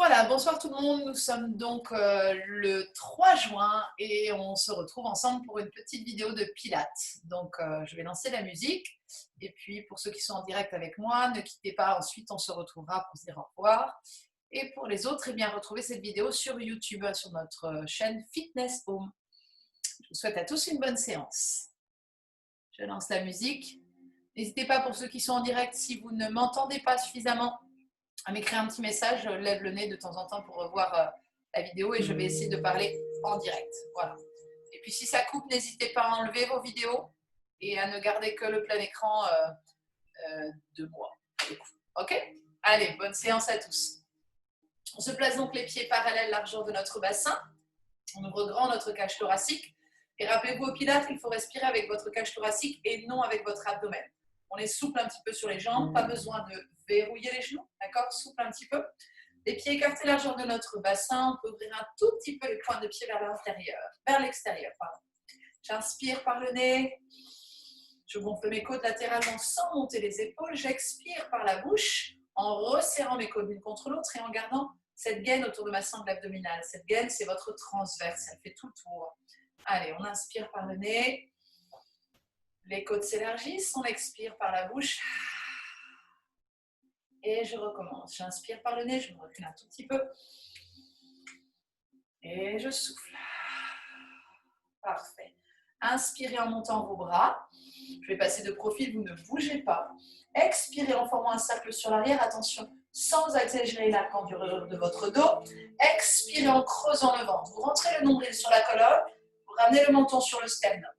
Voilà, bonsoir tout le monde. Nous sommes donc le 3 juin et on se retrouve ensemble pour une petite vidéo de Pilates. Donc, je vais lancer la musique. Et puis, pour ceux qui sont en direct avec moi, ne quittez pas. Ensuite, on se retrouvera pour se dire au revoir. Et pour les autres, eh bien, retrouvez cette vidéo sur YouTube, sur notre chaîne Fitness Home. Je vous souhaite à tous une bonne séance. Je lance la musique. N'hésitez pas, pour ceux qui sont en direct, si vous ne m'entendez pas suffisamment, à m'écrire un petit message, je lève le nez de temps en temps pour revoir la vidéo et je vais essayer de parler en direct. Voilà. Et puis si ça coupe, n'hésitez pas à enlever vos vidéos et à ne garder que le plein écran de moi. Ok? Allez, bonne séance à tous. On se place donc les pieds parallèles largeur de notre bassin. On ouvre grand notre cage thoracique. Et rappelez-vous, au Pilates, il faut respirer avec votre cage thoracique et non avec votre abdomen. On est souple un petit peu sur les jambes, pas besoin de verrouiller les genoux, d'accord? Souple un petit peu. Les pieds écartés largeur de notre bassin, on peut ouvrir un tout petit peu les pointes de pied vers l'extérieur, pardon. J'inspire par le nez, je gonfle mes côtes latéralement sans monter les épaules, j'expire par la bouche en resserrant mes côtes l'une contre l'autre et en gardant cette gaine autour de ma sangle abdominale. Cette gaine, c'est votre transverse, elle fait tout le tour. Allez, on inspire par le nez. Les côtes s'élargissent, on expire par la bouche. Et je recommence. J'inspire par le nez, je me recule un tout petit peu. Et je souffle. Parfait. Inspirez en montant vos bras. Je vais passer de profil, vous ne bougez pas. Expirez en formant un cercle sur l'arrière. Attention, sans exagérer la candeur de votre dos. Expirez en creusant le ventre. Vous rentrez le nombril sur la colonne. Vous ramenez le menton sur le sternum.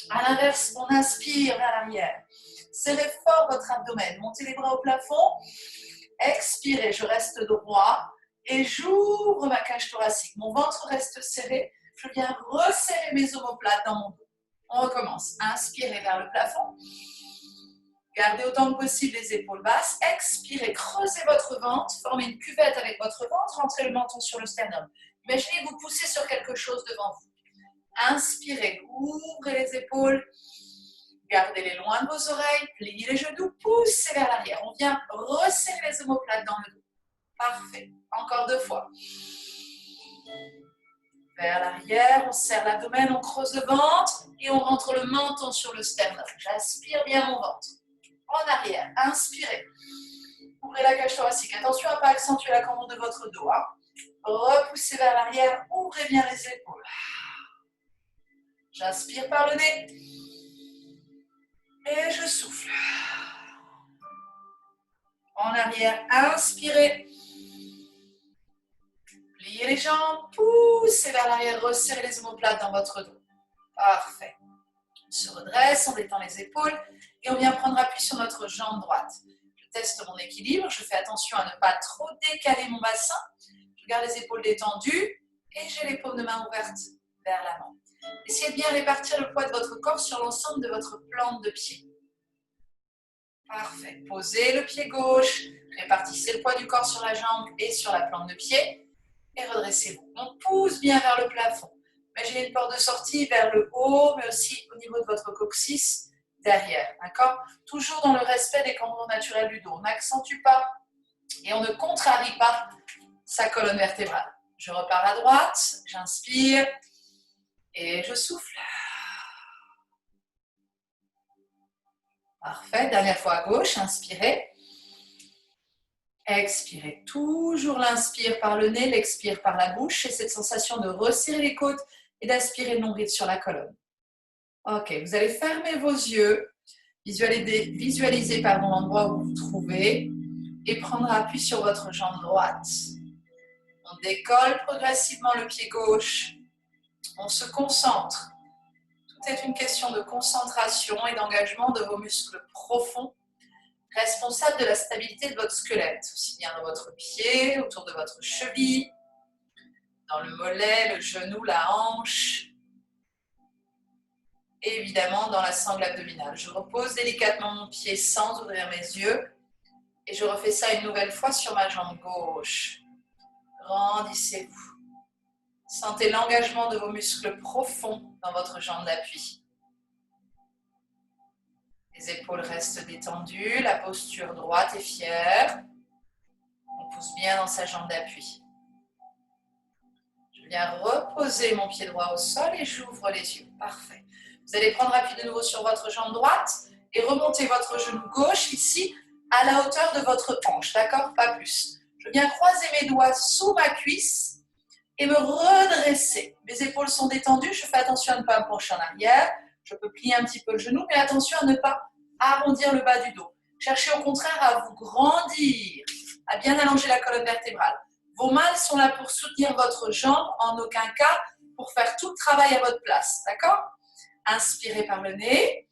À l'inverse, on inspire vers l'arrière. Serrez fort votre abdomen. Montez les bras au plafond. Expirez, je reste droit. Et j'ouvre ma cage thoracique. Mon ventre reste serré. Je viens resserrer mes omoplates dans mon dos. On recommence. Inspirez vers le plafond. Gardez autant que possible les épaules basses. Expirez, creusez votre ventre. Formez une cuvette avec votre ventre. Rentrez le menton sur le sternum. Imaginez vous pousser sur quelque chose devant vous. Inspirez, ouvrez les épaules. Gardez-les loin de vos oreilles. Pliez les genoux. Poussez vers l'arrière. On vient resserrer les omoplates dans le dos. Parfait. Encore 2 fois. Vers l'arrière, on serre l'abdomen, on creuse le ventre et on rentre le menton sur le sternum. J'aspire bien mon ventre. En arrière, inspirez. Ouvrez la cage thoracique. Attention à ne pas accentuer la cambre de votre dos. Hein. Repoussez vers l'arrière, ouvrez bien les épaules. J'inspire par le nez. Et je souffle. En arrière, inspirez. Pliez les jambes, poussez vers l'arrière, resserrez les omoplates dans votre dos. Parfait. On se redresse, on détend les épaules et on vient prendre appui sur notre jambe droite. Je teste mon équilibre, je fais attention à ne pas trop décaler mon bassin. Je garde les épaules détendues et j'ai les paumes de main ouvertes vers l'avant. Essayez de bien répartir le poids de votre corps sur l'ensemble de votre plante de pied. Parfait. Posez le pied gauche, répartissez le poids du corps sur la jambe et sur la plante de pied et redressez-vous. On pousse bien vers le plafond. Imaginez une porte de sortie vers le haut, mais aussi au niveau de votre coccyx derrière. D'accord? Toujours dans le respect des cordons naturels du dos. On n'accentue pas et on ne contrarie pas sa colonne vertébrale. Je repars à droite, j'inspire et je souffle. Parfait. Dernière fois à gauche, inspirez. Expirez. Toujours l'inspire par le nez, l'expire par la bouche. Et cette sensation de resserrer les côtes et d'aspirer le nombril sur la colonne. Ok, vous allez fermer vos yeux, visualiser l'endroit où vous vous trouvez et prendre appui sur votre jambe droite. On décolle progressivement le pied gauche. On se concentre. Tout est une question de concentration et d'engagement de vos muscles profonds, responsables de la stabilité de votre squelette, aussi bien dans votre pied, autour de votre cheville, dans le mollet, le genou, la hanche, et évidemment dans la sangle abdominale. Je repose délicatement mon pied sans ouvrir mes yeux et je refais ça une nouvelle fois sur ma jambe gauche. Grandissez-vous. Sentez l'engagement de vos muscles profonds dans votre jambe d'appui. Les épaules restent détendues, la posture droite et fière. On pousse bien dans sa jambe d'appui. Je viens reposer mon pied droit au sol et j'ouvre les yeux. Parfait. Vous allez prendre appui de nouveau sur votre jambe droite et remonter votre genou gauche ici à la hauteur de votre hanche, d'accord? Pas plus. Je viens croiser mes doigts sous ma cuisse et me redresser. Mes épaules sont détendues, je fais attention à ne pas me pencher en arrière. Je peux plier un petit peu le genou, mais attention à ne pas arrondir le bas du dos. Cherchez au contraire à vous grandir, à bien allonger la colonne vertébrale. Vos mains sont là pour soutenir votre jambe, en aucun cas pour faire tout le travail à votre place, d'accord? Inspirez par le nez,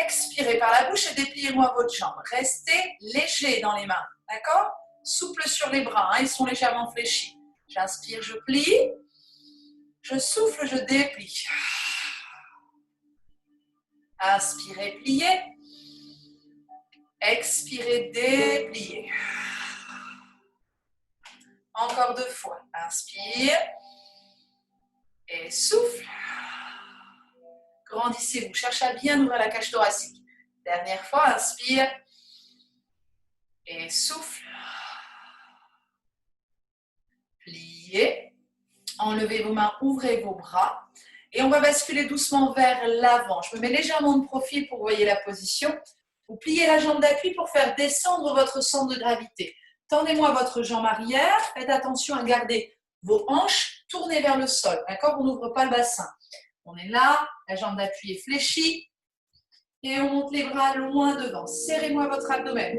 expirez par la bouche et dépliez-moi votre jambe. Restez léger dans les mains, d'accord? Souple sur les bras, hein, ils sont légèrement fléchis. J'inspire, je plie, je souffle, je déplie. Inspirez, pliez. Expirez, dépliez. Encore 2 fois. Inspire et souffle. Grandissez-vous. Cherchez à bien ouvrir la cage thoracique. Dernière fois, inspire et souffle. Pliez. Enlevez vos mains, ouvrez vos bras. Et on va basculer doucement vers l'avant. Je me mets légèrement de profil pour que vous voyez la position. Vous pliez la jambe d'appui pour faire descendre votre centre de gravité. Tendez-moi votre jambe arrière. Faites attention à garder vos hanches tournées vers le sol. D'accord? On n'ouvre pas le bassin. On est là, la jambe d'appui est fléchie. Et on monte les bras loin devant. Serrez-moi votre abdomen.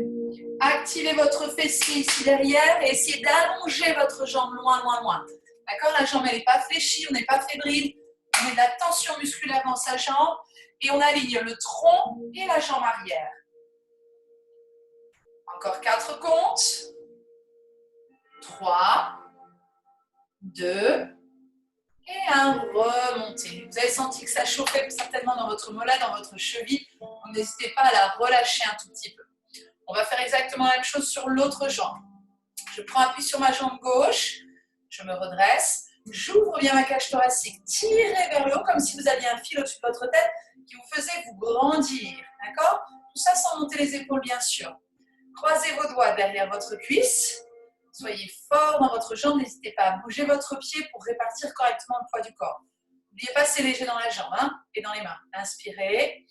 Activez votre fessier ici derrière et essayez d'allonger votre jambe loin, loin, loin. D'accord? La jambe, elle n'est pas fléchie, on n'est pas fébrile. On met de la tension musculaire dans sa jambe et on aligne le tronc et la jambe arrière. Encore 4 comptes. 3, 2 et 1. Remontez. Vous avez senti que ça chauffait certainement dans votre mollet, dans votre cheville. Donc n'hésitez pas à la relâcher un tout petit peu. On va faire exactement la même chose sur l'autre jambe. Je prends appui sur ma jambe gauche. Je me redresse. J'ouvre bien ma cage thoracique. Tirez vers le haut comme si vous aviez un fil au-dessus de votre tête qui vous faisait vous grandir. D'accord? Tout ça sans monter les épaules, bien sûr. Croisez vos doigts derrière votre cuisse. Soyez fort dans votre jambe. N'hésitez pas à bouger votre pied pour répartir correctement le poids du corps. N'oubliez pas, c'est léger dans la jambe et dans les mains. Inspirez.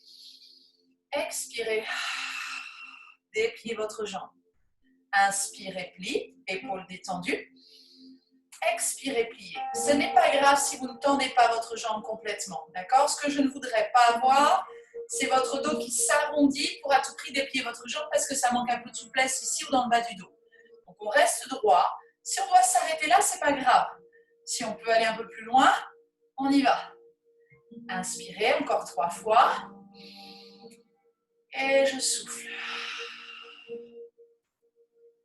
Expirez. Dépliez votre jambe. Inspirez, plie. Épaules détendues. Expirez, pliez. Ce n'est pas grave si vous ne tendez pas votre jambe complètement. D'accord? Ce que je ne voudrais pas avoir, c'est votre dos qui s'arrondit pour à tout prix déplier votre jambe parce que ça manque un peu de souplesse ici ou dans le bas du dos. Donc on reste droit. Si on doit s'arrêter là, c'est pas grave. Si on peut aller un peu plus loin, on y va. Inspirez encore 3 fois. Et je souffle.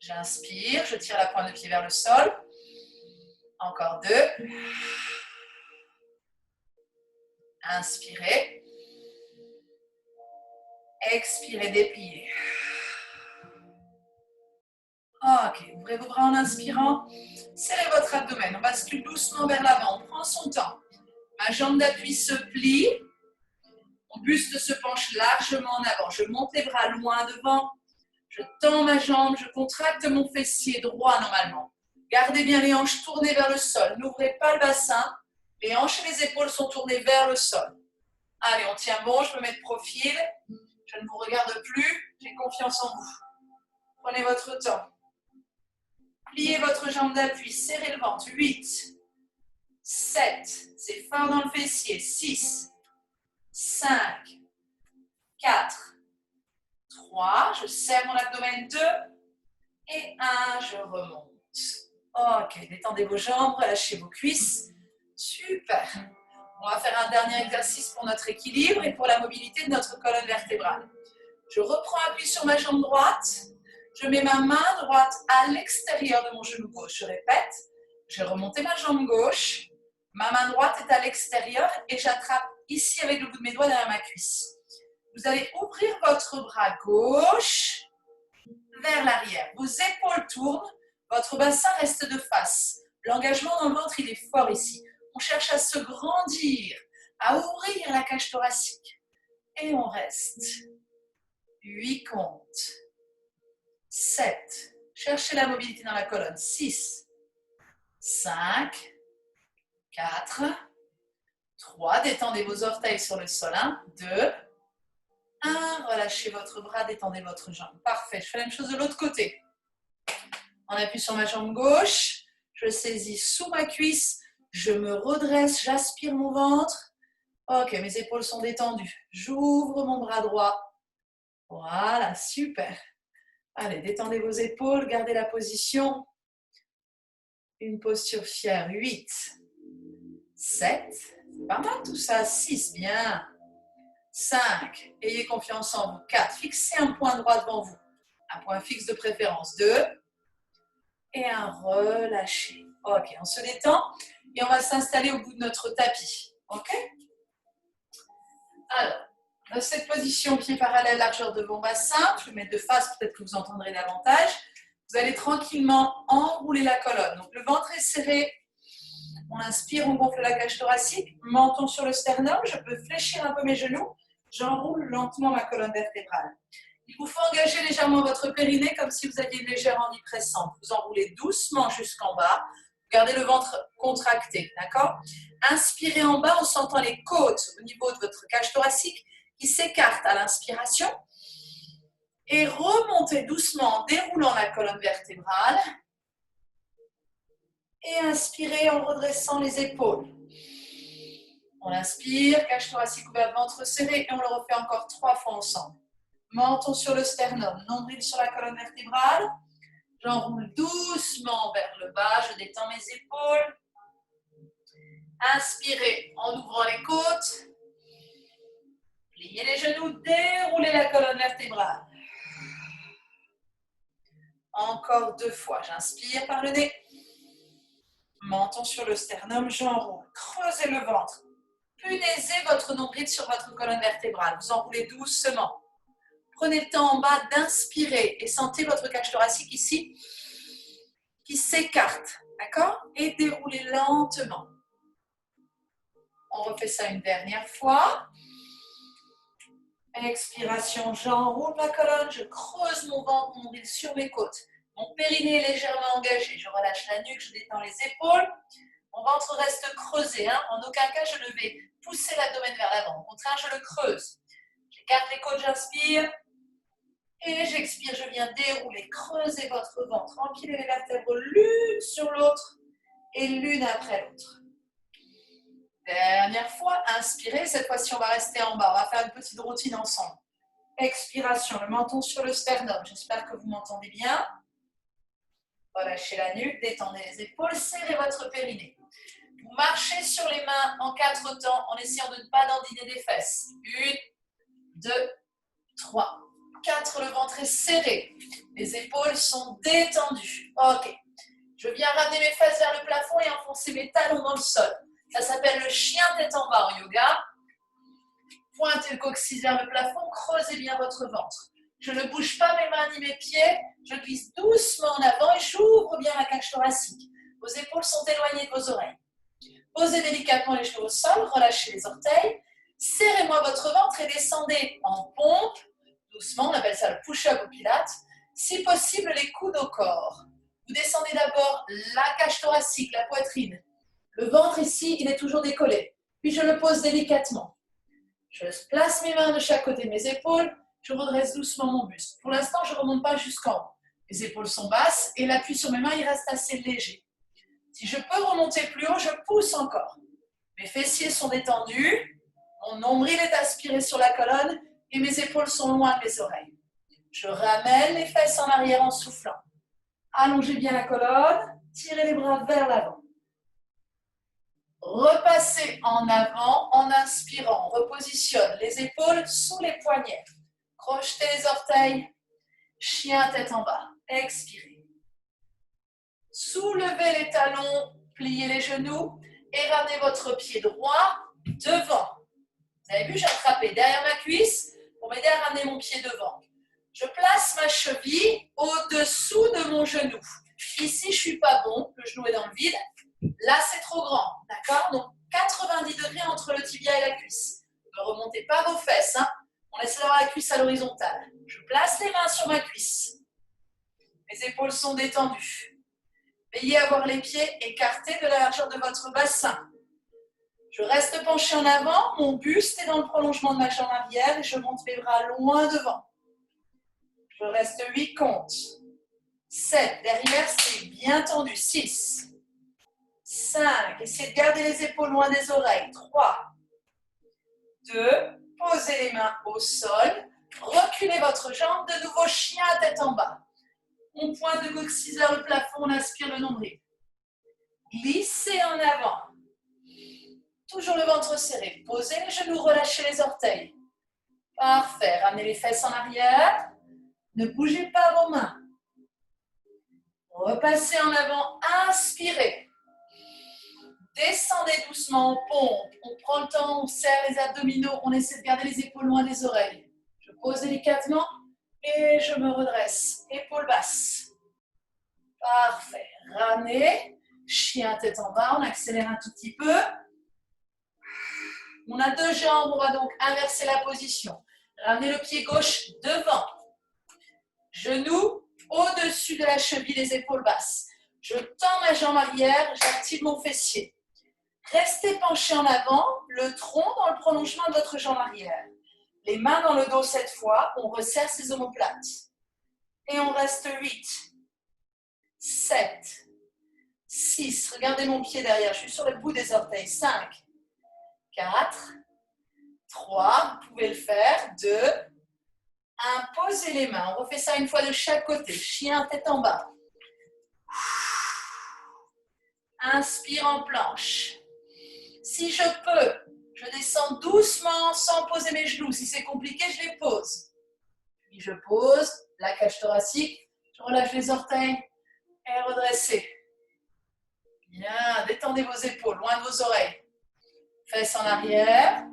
J'inspire, je tire la pointe de pied vers le sol. Encore 2. Inspirez. Expirez, dépliez. Ok, ouvrez vos bras en inspirant. Serrez votre abdomen. On bascule doucement vers l'avant. On prend son temps. Ma jambe d'appui se plie. Mon buste se penche largement en avant. Je monte les bras loin devant. Je tends ma jambe. Je contracte mon fessier droit normalement. Gardez bien les hanches tournées vers le sol. N'ouvrez pas le bassin. Les hanches et les épaules sont tournées vers le sol. Allez, on tient bon. Je me mets de profil. Je ne vous regarde plus. J'ai confiance en vous. Prenez votre temps. Pliez votre jambe d'appui. Serrez le ventre. 8, 7. C'est fort dans le fessier. 6, 5, 4, 3. Je serre mon abdomen. 2 et 1. Je remonte. Ok, détendez vos jambes, relâchez vos cuisses. Super. On va faire un dernier exercice pour notre équilibre et pour la mobilité de notre colonne vertébrale. Je reprends appui sur ma jambe droite. Je mets ma main droite à l'extérieur de mon genou gauche. Je répète, j'ai remonté ma jambe gauche. Ma main droite est à l'extérieur et j'attrape ici avec le bout de mes doigts derrière ma cuisse. Vous allez ouvrir votre bras gauche vers l'arrière. Vos épaules tournent. Votre bassin reste de face. L'engagement dans le ventre, il est fort ici. On cherche à se grandir, à ouvrir la cage thoracique. Et on reste. 8 comptes. 7. Cherchez la mobilité dans la colonne. 6, 5, 4, 3. Détendez vos orteils sur le sol. 1, 2, 1. Relâchez votre bras, détendez votre jambe. Parfait. Je fais la même chose de l'autre côté. On appuie sur ma jambe gauche. Je saisis sous ma cuisse. Je me redresse, j'aspire mon ventre. Ok, mes épaules sont détendues. J'ouvre mon bras droit. Voilà, super. Allez, détendez vos épaules, gardez la position. Une posture fière. 8, 7, pas mal tout ça. 6, bien. 5, ayez confiance en vous. 4, fixez un point droit devant vous. Un point fixe de préférence. 2, et un relâché. Ok, on se détend et on va s'installer au bout de notre tapis. Ok? Alors, dans cette position, pied parallèle, largeur de vos bassins, je vais mettre de face, peut-être que vous entendrez davantage. Vous allez tranquillement enrouler la colonne. Donc, le ventre est serré. On inspire, on gonfle la cage thoracique. Menton sur le sternum. Je peux fléchir un peu mes genoux. J'enroule lentement ma colonne vertébrale. Il vous faut engager légèrement votre périnée comme si vous aviez une légère envie pressante. Vous enroulez doucement jusqu'en bas. Gardez le ventre contracté, d'accord? Inspirez en bas en sentant les côtes au niveau de votre cage thoracique qui s'écartent à l'inspiration. Et remontez doucement en déroulant la colonne vertébrale. Et inspirez en redressant les épaules. On inspire, cage thoracique ouverte, ventre serré, et on le refait encore 3 fois ensemble. Menton sur le sternum, nombril sur la colonne vertébrale. J'enroule doucement vers le bas, je détends mes épaules. Inspirez en ouvrant les côtes. Pliez les genoux, déroulez la colonne vertébrale. Encore 2 fois, j'inspire par le nez. Menton sur le sternum, j'enroule. Creusez le ventre. Punaisez votre nombril sur votre colonne vertébrale. Vous enroulez doucement. Prenez le temps en bas d'inspirer et sentez votre cage thoracique ici qui s'écarte, d'accord? Et déroulez lentement. On refait ça une dernière fois. Expiration, j'enroule ma colonne, je creuse mon ventre, mon nombril sur mes côtes. Mon périnée est légèrement engagé. Je relâche la nuque, je détends les épaules. Mon ventre reste creusé. En aucun cas, je ne vais pousser l'abdomen vers l'avant. Au contraire, je le creuse. J'écarte les côtes, j'inspire. Et j'expire, je viens dérouler. Creusez votre ventre. Empilez les vertèbres l'une sur l'autre et l'une après l'autre. Dernière fois, inspirez. Cette fois-ci, on va rester en bas. On va faire une petite routine ensemble. Expiration, le menton sur le sternum. J'espère que vous m'entendez bien. Relâchez la nuque, détendez les épaules, serrez votre périnée. Vous marchez sur les mains en 4 temps en essayant de ne pas dandiner les fesses. 1, 2, 3, 4. Le ventre est serré. Les épaules sont détendues. Ok. Je viens ramener mes fesses vers le plafond et enfoncer mes talons dans le sol. Ça s'appelle le chien tête en bas en yoga. Pointez le coccyx vers le plafond, creusez bien votre ventre. Je ne bouge pas mes mains ni mes pieds, je glisse doucement en avant et j'ouvre bien la cage thoracique. Vos épaules sont éloignées de vos oreilles. Posez délicatement les genoux au sol, relâchez les orteils. Serrez-moi votre ventre et descendez en pompe. Doucement, on appelle ça le push-up au pilates. Si possible, les coudes au corps. Vous descendez d'abord la cage thoracique, la poitrine. Le ventre ici, il est toujours décollé. Puis je le pose délicatement. Je place mes mains de chaque côté de mes épaules. Je redresse doucement mon buste. Pour l'instant, je ne remonte pas jusqu'en haut. Les épaules sont basses et l'appui sur mes mains, il reste assez léger. Si je peux remonter plus haut, je pousse encore. Mes fessiers sont détendus. Mon nombril est aspiré sur la colonne et mes épaules sont loin de mes oreilles. Je ramène les fesses en arrière en soufflant. Allongez bien la colonne. Tirez les bras vers l'avant. Repassez en avant en inspirant. Repositionne les épaules sous les poignets. Crochetez les orteils. Chien tête en bas. Expirez. Soulevez les talons, pliez les genoux et ramenez votre pied droit devant. Vous avez vu, j'ai attrapé derrière ma cuisse pour m'aider à ramener mon pied devant. Je place ma cheville au-dessous de mon genou. Ici, je ne suis pas bon, le genou est dans le vide. Là, c'est trop grand, d'accord? Donc, 90 degrés entre le tibia et la cuisse. Ne remontez pas vos fesses, On laisse alors la cuisse à l'horizontale. Je place les mains sur ma cuisse. Mes épaules sont détendues. Veillez à avoir les pieds écartés de la largeur de votre bassin. Je reste penché en avant, mon buste est dans le prolongement de ma jambe arrière et je monte mes bras loin devant. Je reste 8 comptes. 7, derrière c'est bien tendu. 6, 5, essayez de garder les épaules loin des oreilles. 3, 2, posez les mains au sol. Reculez votre jambe, de nouveau chien à tête en bas. On pointe le coccyx vers le plafond, on aspire le nombril. Glissez en avant. Toujours le ventre serré. Posez les genoux, relâchez les orteils. Parfait. Ramenez les fesses en arrière. Ne bougez pas vos mains. Repassez en avant. Inspirez. Descendez doucement, on pompe. On prend le temps, on serre les abdominaux. On essaie de garder les épaules loin des oreilles. Je pose délicatement et je me redresse. Épaules basses. Parfait. Ramenez. Chien tête en bas. On accélère un tout petit peu. On a 2 jambes, on va donc inverser la position. Ramenez le pied gauche devant. Genou au-dessus de la cheville, les épaules basses. Je tends ma jambe arrière, j'active mon fessier. Restez penché en avant, le tronc dans le prolongement de votre jambe arrière. Les mains dans le dos cette fois, on resserre ses omoplates. Et on reste 8, 7, 6, regardez mon pied derrière, je suis sur le bout des orteils. 5, 4, 3, vous pouvez le faire. 2, 1, posez les mains. On refait ça une fois de chaque côté. Chien, tête en bas. Inspire en planche. Si je peux, je descends doucement sans poser mes genoux. Si c'est compliqué, je les pose. Puis je pose la cage thoracique. Je relâche les orteils et redressez. Bien, détendez vos épaules, loin de vos oreilles. Fesses en arrière.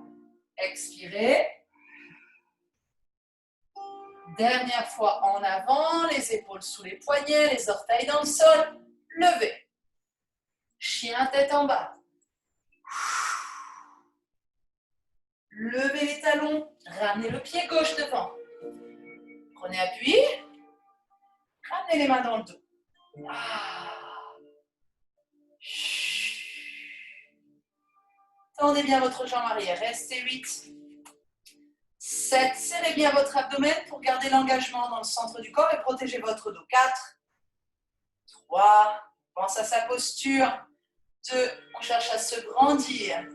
Expirez. Dernière fois en avant, les épaules sous les poignets, les orteils dans le sol. Levez. Chien tête en bas. Levez les talons. Ramenez le pied gauche devant. Prenez appui. Ramenez les mains dans le dos. Tendez bien votre jambe arrière. Restez 8. 7. Serrez bien votre abdomen pour garder l'engagement dans le centre du corps et protéger votre dos. 4. 3. Pense à sa posture. 2. On cherche à se grandir.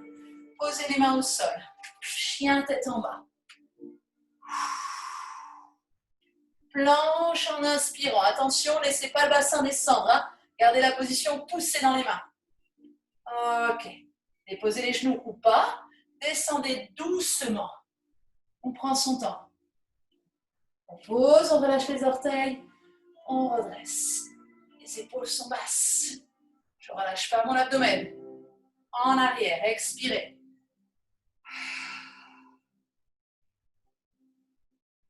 Posez les mains au sol. Chien tête en bas. Planche en inspirant. Attention, ne laissez pas le bassin descendre. Hein. Gardez la position, poussez dans les mains. Ok. Déposez les genoux ou pas. Descendez doucement. On prend son temps. On pose, on relâche les orteils. On redresse. Les épaules sont basses. Je ne relâche pas mon abdomen. En arrière, expirez.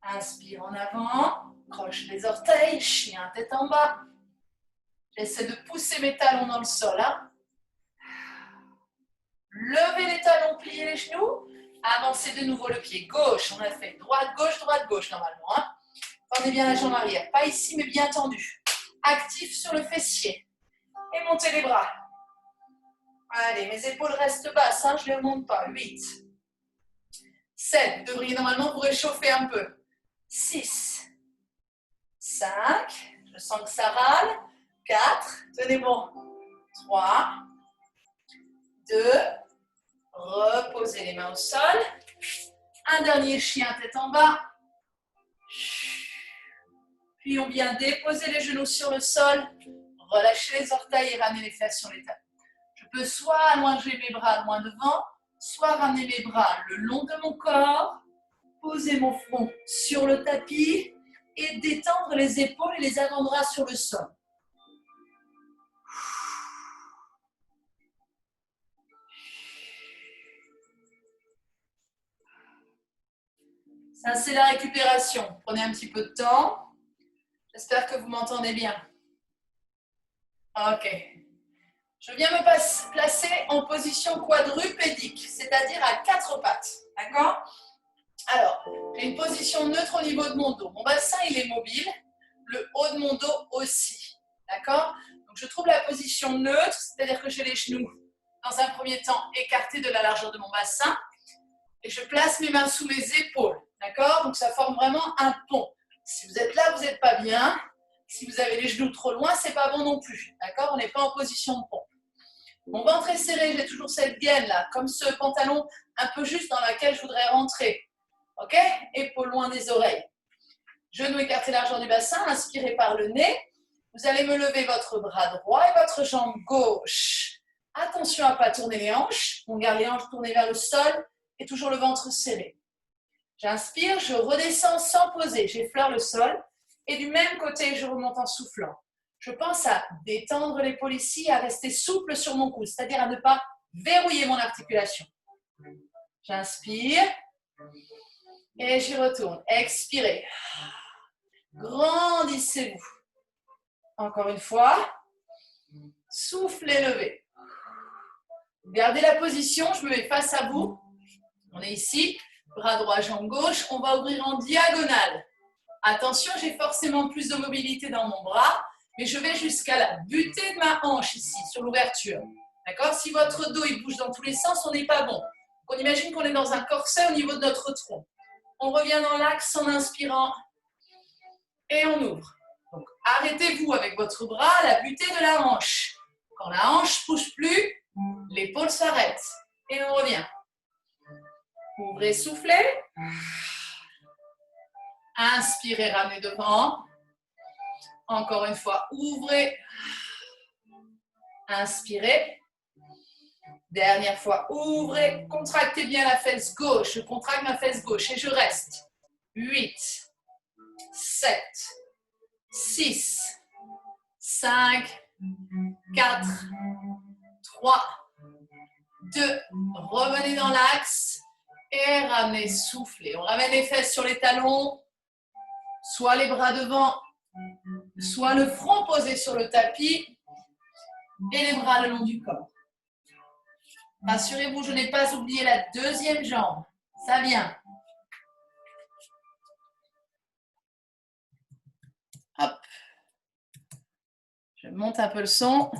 Inspire en avant. Croche les orteils. Chien tête en bas. J'essaie de pousser mes talons dans le sol. Hein. Levez les talons, pliez les genoux. Avancez de nouveau le pied gauche. On a fait droite, gauche normalement. Hein. Tendez bien la jambe arrière. Pas ici, mais bien tendue. Actif sur le fessier. Et montez les bras. Allez, mes épaules restent basses. Hein, je ne les remonte pas. 8. 7. Vous devriez normalement vous réchauffer un peu. 6. 5. Je sens que ça râle. 4. Tenez bon. 3. 2. Reposez les mains au sol. Un dernier chien tête en bas. Puis on vient déposer les genoux sur le sol. Relâchez les orteils et ramenez les fesses sur les talons. Je peux soit allonger mes bras loin devant, soit ramener mes bras le long de mon corps, poser mon front sur le tapis et détendre les épaules et les avant-bras sur le sol. Ça, c'est la récupération. Prenez un petit peu de temps. J'espère que vous m'entendez bien. Ok. Je viens me placer en position quadrupédique, c'est-à-dire à 4 pattes. D'accord? Alors, j'ai une position neutre au niveau de mon dos. Mon bassin, il est mobile. le haut de mon dos aussi. D'accord? Donc, je trouve la position neutre, c'est-à-dire que j'ai les genoux, dans un premier temps, écartés de la largeur de mon bassin. Et je place mes mains sous mes épaules. D'accord? Donc, ça forme vraiment un pont. Si vous êtes là, vous n'êtes pas bien. Si vous avez les genoux trop loin, ce n'est pas bon non plus. D'accord? On n'est pas en position de pont. Mon ventre est serré, j'ai toujours cette gaine là, comme ce pantalon un peu juste dans laquelle je voudrais rentrer. Ok? Épaules loin des oreilles. Genoux écartés largeur du bassin, inspirez par le nez. Vous allez me lever votre bras droit et votre jambe gauche. Attention à ne pas tourner les hanches. On garde les hanches tournées vers le sol et toujours le ventre serré. J'inspire, je redescends sans poser. J'effleure le sol et du même côté, je remonte en soufflant. Je pense à détendre l'épaule ici, à rester souple sur mon coude, c'est-à-dire à ne pas verrouiller mon articulation. J'inspire et j'y retourne. Expirez. Grandissez-vous. Encore une fois. Soufflez, levez. Gardez la position, je me mets face à vous. On est ici, bras droit, jambe gauche. On va ouvrir en diagonale. Attention, j'ai forcément plus de mobilité dans mon bras. Mais je vais jusqu'à la butée de ma hanche ici, sur l'ouverture. D'accord? Si votre dos il bouge dans tous les sens, on n'est pas bon. On imagine qu'on est dans un corset au niveau de notre tronc. On revient dans l'axe en inspirant et on ouvre. Donc, arrêtez-vous avec votre bras à la butée de la hanche. Quand la hanche ne bouge plus, l'épaule s'arrête et on revient. Ouvrez, soufflez. Inspirez, ramenez devant. Encore une fois, ouvrez. Inspirez. Dernière fois, ouvrez. Contractez bien la fesse gauche. Je contracte ma fesse gauche et je reste. 8, 7, 6, 5, 4, 3, 2. Revenez dans l'axe et ramenez, soufflez. On ramène les fesses sur les talons, soit les bras devant, soit le front posé sur le tapis et les bras le long du corps. Rassurez-vous, je n'ai pas oublié la deuxième jambe. Ça vient. Hop. Je monte un peu le son.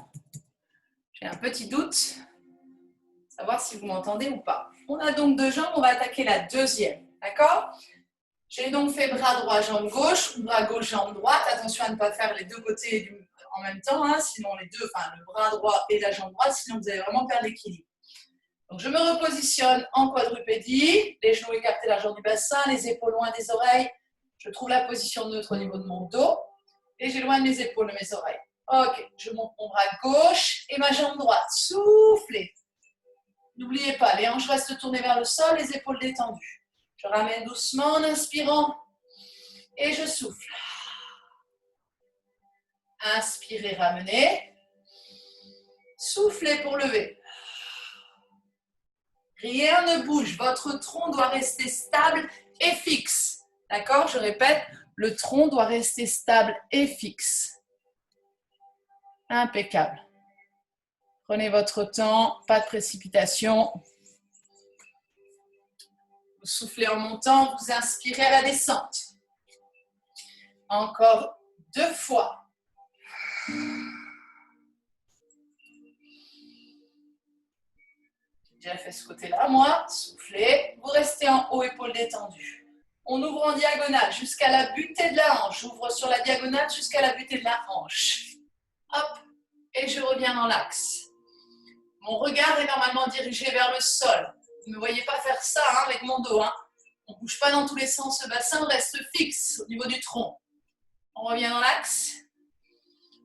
J'ai un petit doute. Savoir si vous m'entendez ou pas. On a donc deux jambes, on va attaquer la deuxième. D'accord? J'ai donc fait bras droit, jambe gauche, bras gauche, jambe droite. Attention à ne pas faire les deux côtés en même temps, hein, sinon les deux, enfin le bras droit et la jambe droite, sinon vous allez vraiment perdre l'équilibre. Donc je me repositionne en quadrupédie, les genoux écartés largeur du bassin, les épaules loin des oreilles. Je trouve la position neutre au niveau de mon dos et j'éloigne mes épaules de mes oreilles. Ok, je monte mon bras gauche et ma jambe droite. Soufflez. N'oubliez pas, les hanches restent tournées vers le sol, les épaules détendues. Je ramène doucement en inspirant et je souffle. Inspirez, ramenez. Soufflez pour lever. Rien ne bouge. Votre tronc doit rester stable et fixe. D'accord? Je répète, le tronc doit rester stable et fixe. Impeccable. Prenez votre temps, pas de précipitation. Vous soufflez en montant, vous inspirez à la descente. Encore 2 fois. J'ai déjà fait ce côté-là, moi. Soufflez. Vous restez en haut, épaules détendues. On ouvre en diagonale jusqu'à la butée de la hanche. J'ouvre sur la diagonale jusqu'à la butée de la hanche. Hop. Et je reviens dans l'axe. Mon regard est normalement dirigé vers le sol. Vous ne me voyez pas faire ça hein, avec mon dos. Hein. On ne bouge pas dans tous les sens. Le bassin reste fixe au niveau du tronc. On revient dans l'axe.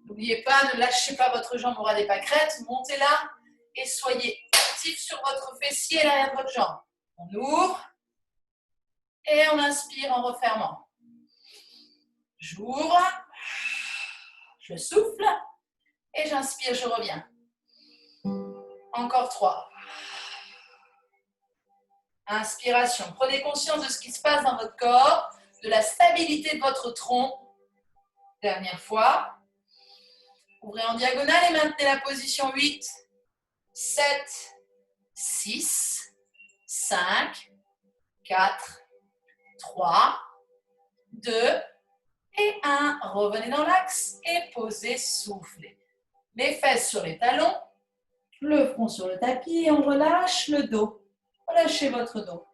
N'oubliez pas, ne lâchez pas votre jambe au ras des pâquerettes. Montez là et soyez actif sur votre fessier et l'arrière de votre jambe. On ouvre et on inspire en refermant. J'ouvre, je souffle et j'inspire, je reviens. Encore 3. Inspiration. Prenez conscience de ce qui se passe dans votre corps, de la stabilité de votre tronc. Dernière fois. Ouvrez en diagonale et maintenez la position 8, 7, 6, 5, 4, 3, 2 et 1. Revenez dans l'axe et posez, soufflez. Les fesses sur les talons, le front sur le tapis et on relâche le dos. Relâchez votre dos.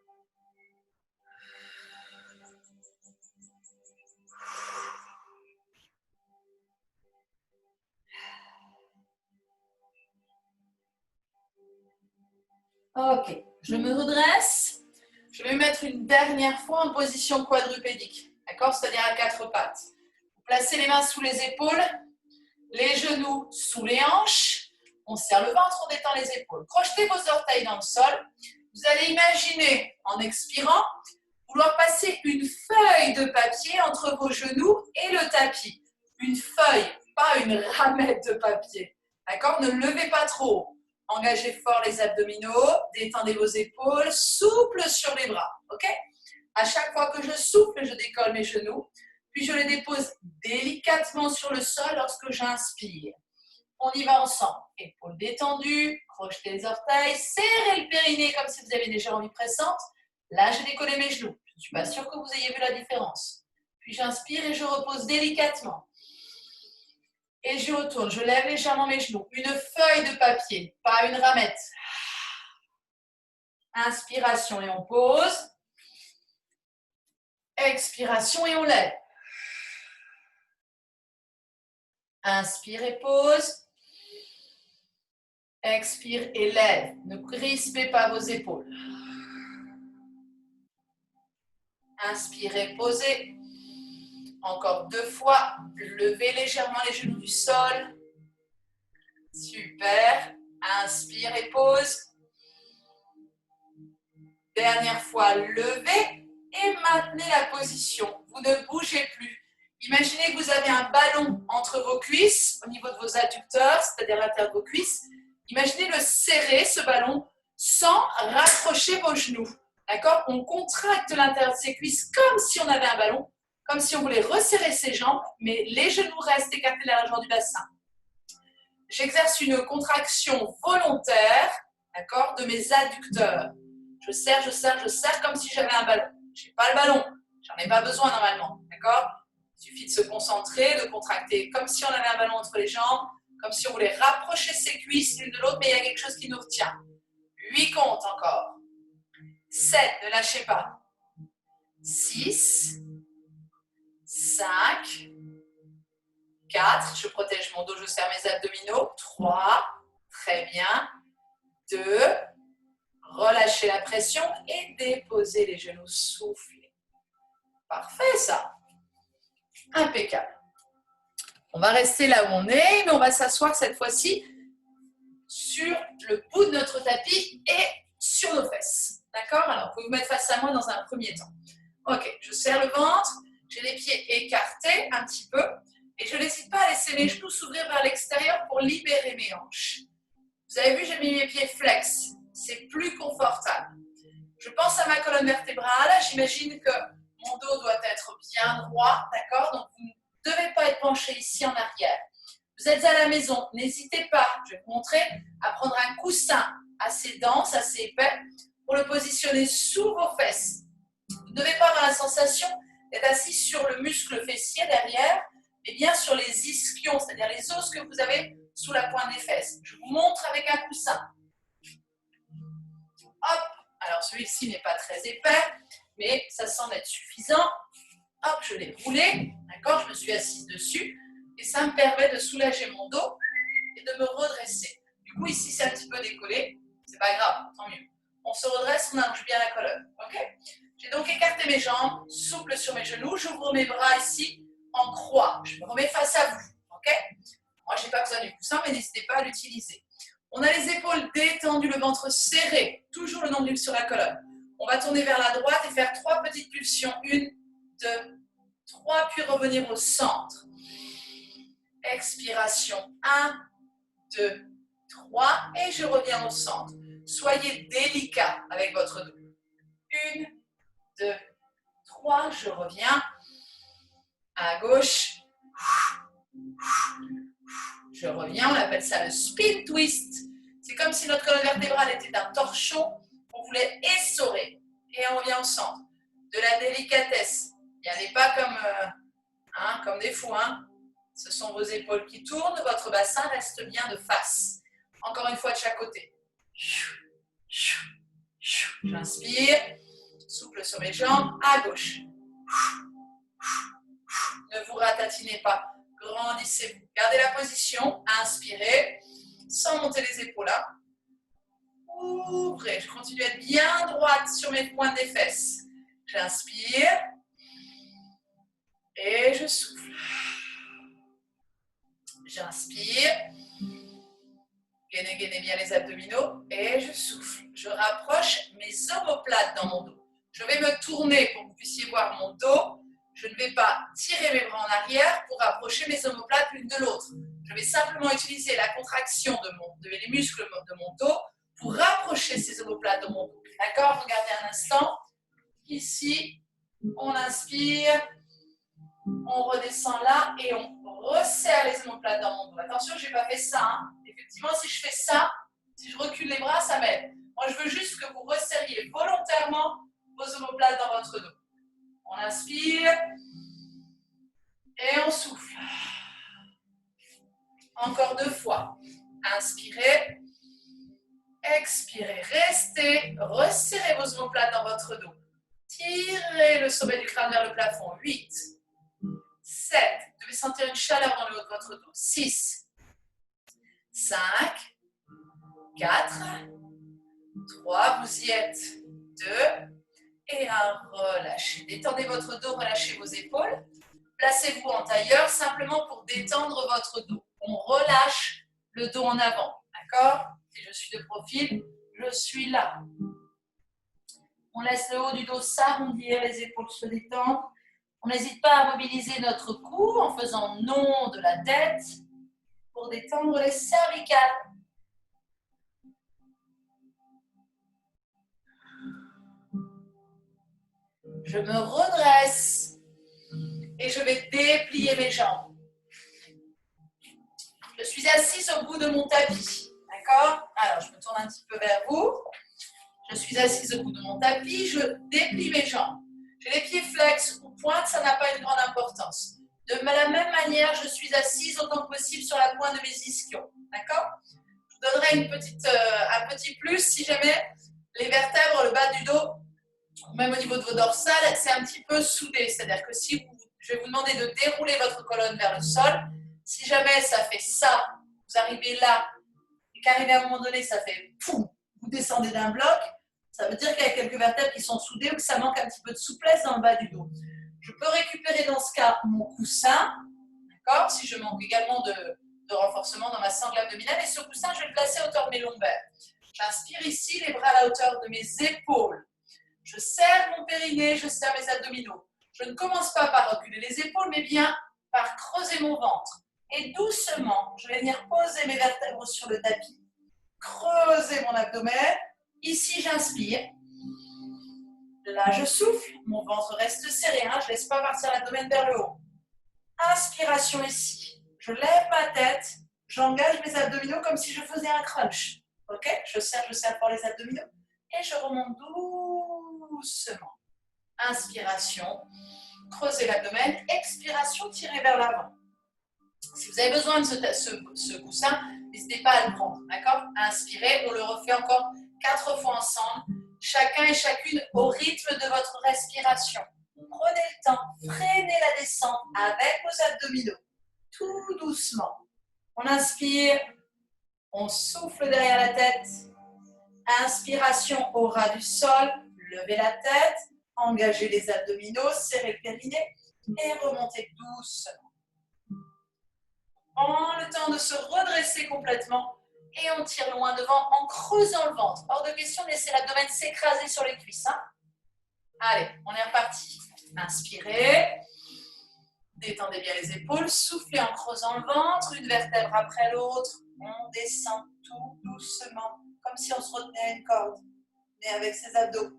Ok, je me redresse. Je vais me mettre une dernière fois en position quadrupédique, d'accord? C'est-à-dire à 4 pattes. Vous placez les mains sous les épaules, les genoux sous les hanches. On serre le ventre, on détend les épaules. Crochetez vos orteils dans le sol. Vous allez imaginer, en expirant, vouloir passer une feuille de papier entre vos genoux et le tapis. Une feuille, pas une ramette de papier. D'accord? Ne levez pas trop haut. Engagez fort les abdominaux, détendez vos épaules, souple sur les bras. Ok? À chaque fois que je souffle, je décolle mes genoux, puis je les dépose délicatement sur le sol lorsque j'inspire. On y va ensemble. Épaules détendues, crochetez les orteils, serrez le périnée comme si vous aviez déjà envie pressante. Là, j'ai décollé mes genoux. Je ne suis pas sûre que vous ayez vu la différence. Puis j'inspire et je repose délicatement. Et je retourne, je lève légèrement mes genoux. Une feuille de papier, pas une ramette. Inspiration et on pose. Expiration et on lève. Inspire et pose. Expire et lève. Ne crispez pas vos épaules. Inspirez, posez. Encore 2 fois. Levez légèrement les genoux du sol. Super. Inspire et pose. Dernière fois, levez et maintenez la position. Vous ne bougez plus. Imaginez que vous avez un ballon entre vos cuisses, au niveau de vos adducteurs, c'est-à-dire l'intérieur de vos cuisses. Imaginez le serrer, ce ballon, sans raccrocher vos genoux. D'accord? On contracte l'intérieur de ses cuisses comme si on avait un ballon, comme si on voulait resserrer ses jambes, mais les genoux restent écartés de la largeur du bassin. J'exerce une contraction volontaire, d'accord, de mes adducteurs. Je serre, je serre, je serre comme si j'avais un ballon. Je n'ai pas le ballon, j'en ai pas besoin normalement, d'accord? Il suffit de se concentrer, de contracter comme si on avait un ballon entre les jambes, comme si on voulait rapprocher ses cuisses l'une de l'autre, mais il y a quelque chose qui nous retient. 8 comptes encore. 7, ne lâchez pas. 6, 5, 4, je protège mon dos, je serre mes abdominaux. 3, très bien. 2, relâchez la pression et déposez les genoux, soufflez. Parfait ça. Impeccable. On va rester là où on est, mais on va s'asseoir cette fois-ci sur le bout de notre tapis et sur nos fesses. D'accord? Alors, vous pouvez vous mettre face à moi dans un premier temps. Ok, je serre le ventre, j'ai les pieds écartés un petit peu et je n'hésite pas à laisser mes genoux s'ouvrir vers l'extérieur pour libérer mes hanches. Vous avez vu, j'ai mis mes pieds flex. C'est plus confortable. Je pense à ma colonne vertébrale. J'imagine que mon dos doit être bien droit, d'accord? Donc, vous ne devez pas être penché ici en arrière. Vous êtes à la maison, n'hésitez pas, je vais vous montrer, à prendre un coussin assez dense, assez épais, pour le positionner sous vos fesses. Vous ne devez pas avoir la sensation d'être assis sur le muscle fessier derrière, mais bien sur les ischions, c'est-à-dire les os que vous avez sous la pointe des fesses. Je vous montre avec un coussin. Hop, alors celui-ci n'est pas très épais, mais ça semble être suffisant. Hop, je l'ai roulé, d'accord, je me suis assise dessus, et ça me permet de soulager mon dos et de me redresser. Du coup, ici, c'est un petit peu décollé, c'est pas grave, tant mieux. On se redresse, on allonge bien la colonne, ok? J'ai donc écarté mes jambes, souple sur mes genoux, j'ouvre mes bras ici en croix. Je me remets face à vous, ok? Moi, je n'ai pas besoin du coussin, mais n'hésitez pas à l'utiliser. On a les épaules détendues, le ventre serré, toujours le nombril sur la colonne. On va tourner vers la droite et faire 3 petites pulsions. 1, 2, 3, puis revenir au centre. Expiration. 1, 2, 3, et je reviens au centre. Soyez délicat avec votre dos. 1, 2, 3, je reviens. À gauche. Je reviens, on appelle ça le spin twist. C'est comme si notre colonne vertébrale était un torchon. On voulait essorer. Et on revient au centre. De la délicatesse. N'y allez pas comme Hein, comme des fous. Hein. Ce sont vos épaules qui tournent, votre bassin reste bien de face. Encore une fois de chaque côté. J'inspire, souffle sur mes jambes, à gauche. Ne vous ratatinez pas, grandissez-vous. Gardez la position, inspirez, sans monter les épaules. Là. Ouvrez, je continue à être bien droite sur mes pointes des fesses. J'inspire et je souffle. J'inspire, gainez bien les abdominaux et je souffle. Je rapproche mes omoplates dans mon dos. Je vais me tourner pour que vous puissiez voir mon dos. Je ne vais pas tirer mes bras en arrière pour rapprocher mes omoplates l'une de l'autre. Je vais simplement utiliser la contraction de les muscles de mon dos pour rapprocher ces omoplates de mon dos. D'accord? Regardez un instant. Ici, on inspire, on redescend là et on resserre les omoplates dans mon dos. Attention, je n'ai pas fait ça. Hein. Effectivement, si je fais ça, si je recule les bras, ça m'aide. Moi, je veux juste que vous resserriez volontairement vos omoplates dans votre dos. On inspire et on souffle. Encore 2 fois. Inspirez, expirez, restez, resserrez vos omoplates dans votre dos. Tirez le sommet du crâne vers le plafond. 8, 7, vous devez sentir une chaleur dans le haut de votre dos. 6, 5, 4, 3, vous y êtes. 2, et 1, relâchez. Détendez votre dos, relâchez vos épaules. Placez-vous en tailleur simplement pour détendre votre dos. On relâche le dos en avant. D'accord? Si je suis de profil, je suis là. On laisse le haut du dos s'arrondir, les épaules se détendent. On n'hésite pas à mobiliser notre cou en faisant non de la tête pour détendre les cervicales. Je me redresse et je vais déplier mes jambes. Je suis assise au bout de mon tapis. D'accord? Alors, je me tourne un petit peu vers vous. Je suis assise au bout de mon tapis, je déplie mes jambes. J'ai les pieds flex ou pointe, ça n'a pas une grande importance. De la même manière, je suis assise autant que possible sur la pointe de mes ischions. D'accord? Je vous donnerai un petit plus si jamais les vertèbres, le bas du dos, même au niveau de vos dorsales, c'est un petit peu soudé. C'est-à-dire que si je vais vous demander de dérouler votre colonne vers le sol, si jamais ça fait ça, vous arrivez là, et qu'arrivé à un moment donné, ça fait poum, vous descendez d'un bloc, ça veut dire qu'il y a quelques vertèbres qui sont soudées ou que ça manque un petit peu de souplesse dans le bas du dos. Je peux récupérer dans ce cas mon coussin, d'accord, si je manque également de renforcement dans ma sangle abdominale. Et ce coussin, je vais le placer à hauteur de mes lombaires. J'inspire ici, les bras à la hauteur de mes épaules. Je serre mon périnée, je serre mes abdominaux. Je ne commence pas par reculer les épaules, mais bien par creuser mon ventre. Et doucement, je vais venir poser mes vertèbres sur le tapis, creuser mon abdomen. Ici, j'inspire. Là, je souffle. Mon ventre reste serré. Hein, je ne laisse pas partir l'abdomen vers le haut. Inspiration ici. Je lève ma tête. J'engage mes abdominaux comme si je faisais un crunch. Ok? Je serre fort les abdominaux. Et je remonte doucement. Inspiration. Creusez l'abdomen. Expiration, tirez vers l'avant. Si vous avez besoin de ce coussin, n'hésitez pas à le prendre. D'accord? Inspirez. On le refait encore 4 fois ensemble. Chacun et chacune au rythme de votre respiration. Prenez le temps, freinez la descente avec vos abdominaux, tout doucement. On inspire, on souffle derrière la tête. Inspiration au ras du sol, levez la tête, engagez les abdominaux, serrez le périnée et remontez doucement. Prends le temps de se redresser complètement. Et on tire loin devant en creusant le ventre. Hors de question de laisser l'abdomen s'écraser sur les cuisses. Hein. Allez, on est reparti. Inspirez. Détendez bien les épaules. Soufflez en creusant le ventre. Une vertèbre après l'autre. On descend tout doucement. Comme si on se retenait à une corde. Mais avec ses abdos.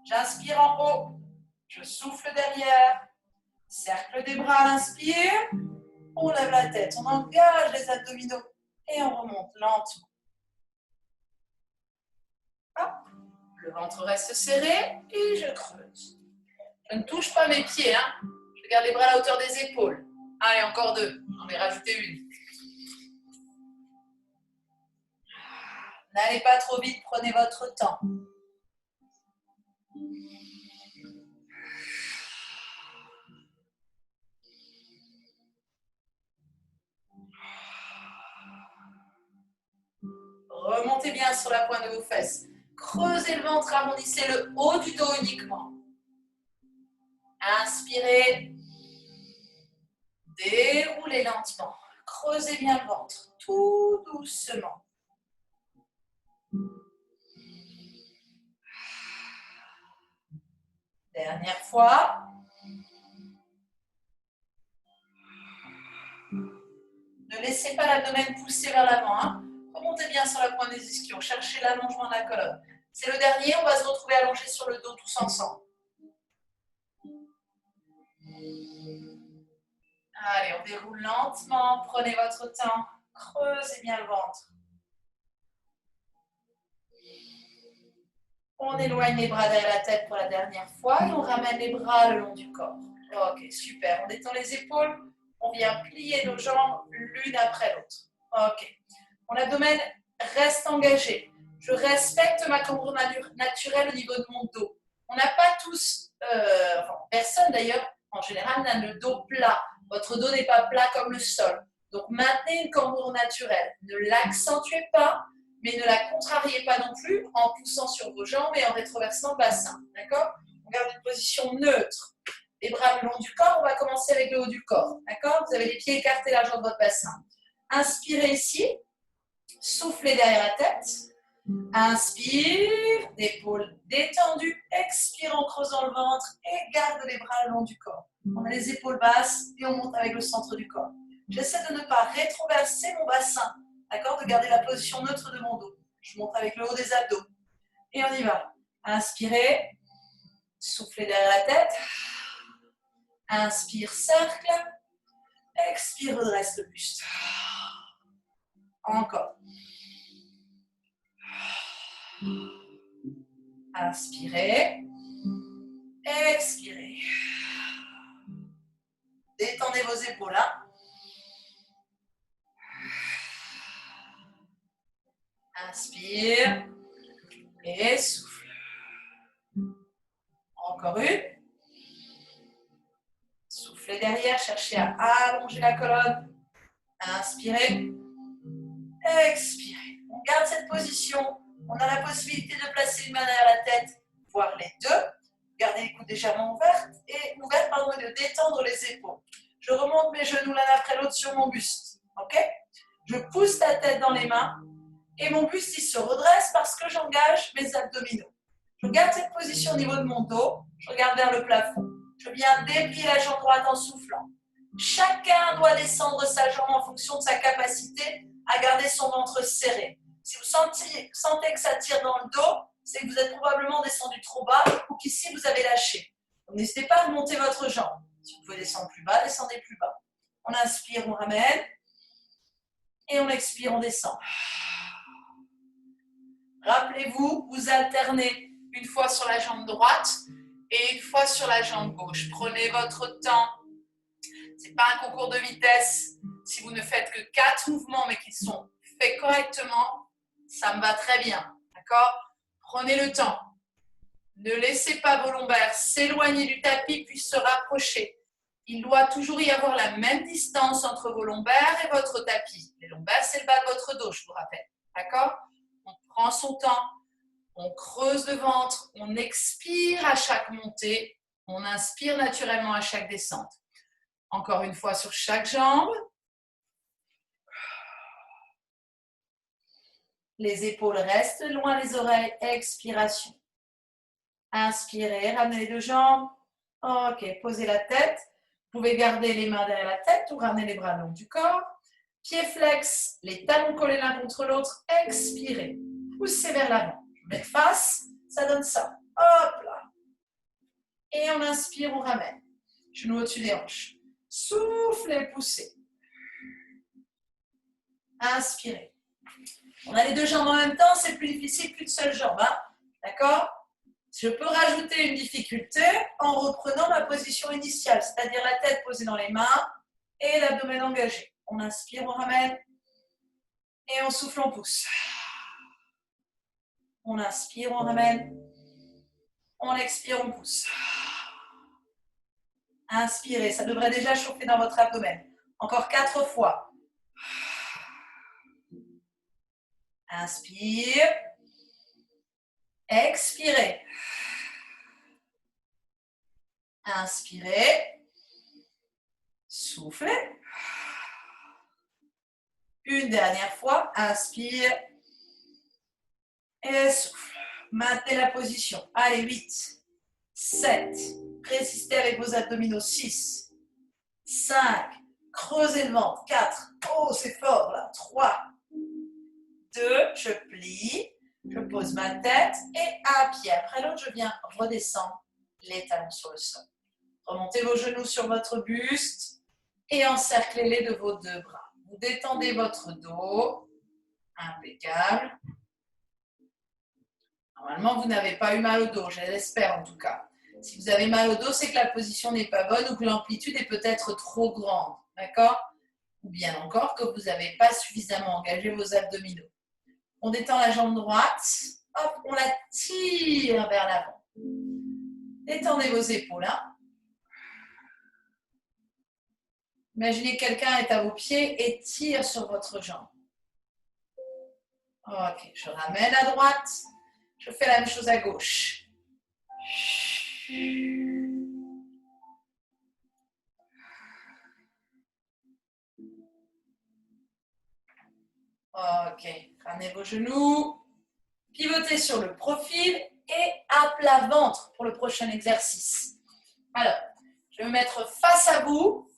J'inspire en haut. Je souffle derrière. Cercle des bras à l'inspire. On lève la tête. On engage les abdominaux. Et on remonte lentement. Hop. Le ventre reste serré et je creuse. Je ne touche pas mes pieds. Hein. Je vais garde les bras à la hauteur des épaules. Allez, encore 2. J'en ai rajouté une. N'allez pas trop vite, prenez votre temps. Remontez bien sur la pointe de vos fesses. Creusez le ventre, arrondissez le haut du dos uniquement. Inspirez. Déroulez lentement. Creusez bien le ventre, tout doucement. Dernière fois. Ne laissez pas l'abdomen pousser vers l'avant. Hein. Remontez bien sur la pointe des ischions. Cherchez l'allongement de la colonne. C'est le dernier. On va se retrouver allongé sur le dos tous ensemble. Allez, on déroule lentement. Prenez votre temps. Creusez bien le ventre. On éloigne les bras derrière la tête pour la dernière fois et on ramène les bras le long du corps. Ok, super. On détend les épaules. On vient plier nos jambes l'une après l'autre. Ok. Mon abdomen reste engagé. Je respecte ma cambrure naturelle au niveau de mon dos. On n'a pas tous, personne d'ailleurs, en général, n'a le dos plat. Votre dos n'est pas plat comme le sol. Donc maintenez une cambrure naturelle. Ne l'accentuez pas, mais ne la contrariez pas non plus en poussant sur vos jambes et en rétroversant le bassin. D'accord? On garde une position neutre. Les bras le long du corps, on va commencer avec le haut du corps. D'accord? Vous avez les pieds écartés largeur de votre bassin. Inspirez ici. Soufflez derrière la tête. Inspire, épaules détendues. Expire en creusant le ventre et garde les bras le long du corps. On a les épaules basses et on monte avec le centre du corps. J'essaie de ne pas rétroverser mon bassin, d'accord? De garder la position neutre de mon dos. Je monte avec le haut des abdos. Et on y va. Inspirez, soufflez derrière la tête. Inspire, cercle. Expire, redresse le buste. Encore. Inspirez. Expirez. Détendez vos épaules. Hein. Inspire. Et souffle. Encore une. Soufflez derrière, cherchez à allonger la colonne. Inspirez. Expirez. On garde cette position. On a la possibilité de placer une main derrière la tête, voire les deux. Gardez les coudes légèrement ouverts et de détendre les épaules. Je remonte mes genoux l'un après l'autre sur mon buste. Ok? Je pousse la tête dans les mains et mon buste il se redresse parce que j'engage mes abdominaux. Je garde cette position au niveau de mon dos. Je regarde vers le plafond. Je viens déplier la jambe droite en soufflant. Chacun doit descendre sa jambe en fonction de sa capacité à garder son ventre serré. Si vous sentez que ça tire dans le dos, c'est que vous êtes probablement descendu trop bas ou qu'ici vous avez lâché. Donc n'hésitez pas à monter votre jambe. Si vous pouvez descendre plus bas, descendez plus bas. On inspire, on ramène. Et on expire, on descend. Rappelez-vous, vous alternez une fois sur la jambe droite et une fois sur la jambe gauche. Prenez votre temps. Ce n'est pas un concours de vitesse. Si vous ne faites que 4 mouvements, mais qu'ils sont faits correctement, ça me va très bien. D'accord? Prenez le temps. Ne laissez pas vos lombaires s'éloigner du tapis puis se rapprocher. Il doit toujours y avoir la même distance entre vos lombaires et votre tapis. Les lombaires, c'est le bas de votre dos, je vous rappelle. D'accord? On prend son temps. On creuse le ventre. On expire à chaque montée. On inspire naturellement à chaque descente. Encore une fois sur chaque jambe. Les épaules restent loin des oreilles. Expiration. Inspirez, ramenez les deux jambes. Ok, posez la tête. Vous pouvez garder les mains derrière la tête ou ramener les bras le long du corps. Pieds flex, les talons collés l'un contre l'autre. Expirez. Poussez vers l'avant. Mettre face, ça donne ça. Hop là. Et on inspire, on ramène. Genoux au-dessus des hanches. Soufflez, poussez. Inspirez. On a les deux jambes en même temps, c'est plus difficile qu'une seule jambe. Hein? D'accord? Je peux rajouter une difficulté en reprenant ma position initiale, c'est-à-dire la tête posée dans les mains et l'abdomen engagé. On inspire, on ramène et on souffle, on pousse. On inspire, on ramène. On expire, on pousse. Inspirez, ça devrait déjà chauffer dans votre abdomen. Encore 4 fois. Inspire. Expirez. Inspirez. Soufflez. Une dernière fois. Inspire. Et souffle. Maintenez la position. Allez, 8, 7. Résistez avec vos abdominaux. 6, 5. Creusez le ventre. 4. Oh, c'est fort là. 3, 2. Je plie. Je pose ma tête et un pied après l'autre, je viens redescendre les talons sur le sol. Remontez vos genoux sur votre buste et encerclez-les de vos 2 bras. Vous détendez votre dos. Impeccable. Normalement, vous n'avez pas eu mal au dos, je l'espère en tout cas. Si vous avez mal au dos, c'est que la position n'est pas bonne ou que l'amplitude est peut-être trop grande. D'accord? Ou bien encore que vous n'avez pas suffisamment engagé vos abdominaux. On détend la jambe droite. Hop, on la tire vers l'avant. Détendez vos épaules. Hein. Imaginez que quelqu'un est à vos pieds et tire sur votre jambe. Ok, je ramène à droite. Je fais la même chose à gauche. Ok, ramenez vos genoux. Pivotez sur le profil et à plat ventre pour le prochain exercice. Alors, je vais me mettre face à vous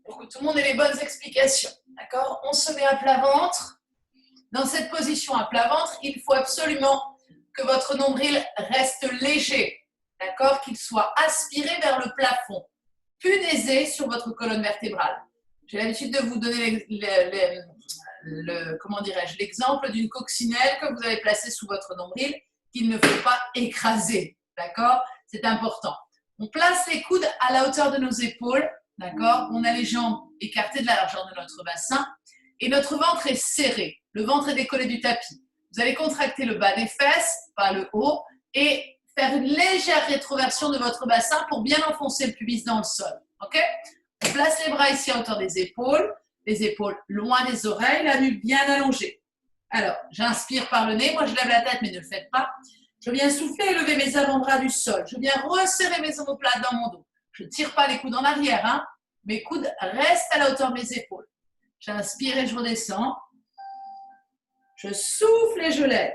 pour que tout le monde ait les bonnes explications. D'accord? On se met à plat ventre. Dans cette position à plat ventre, il faut absolument que votre nombril reste léger, d'accord, qu'il soit aspiré vers le plafond, punaisé sur votre colonne vertébrale. J'ai l'habitude de vous donner l'exemple d'une coccinelle que vous avez placée sous votre nombril qu'il ne faut pas écraser, d'accord? C'est important. On place les coudes à la hauteur de nos épaules, d'accord? On a les jambes écartées de la largeur de notre bassin et notre ventre est serré. Le ventre est décollé du tapis. Vous allez contracter le bas des fesses, pas le haut, et faire une légère rétroversion de votre bassin pour bien enfoncer le pubis dans le sol. Ok? On place les bras ici à hauteur des épaules, les épaules loin des oreilles, la nuque bien allongée. Alors, j'inspire par le nez, moi je lève la tête, mais ne le faites pas. Je viens souffler et lever mes avant-bras du sol. Je viens resserrer mes omoplates dans mon dos. Je ne tire pas les coudes en arrière, hein. Mes coudes restent à la hauteur de mes épaules. J'inspire et je redescends. Je souffle et je lève.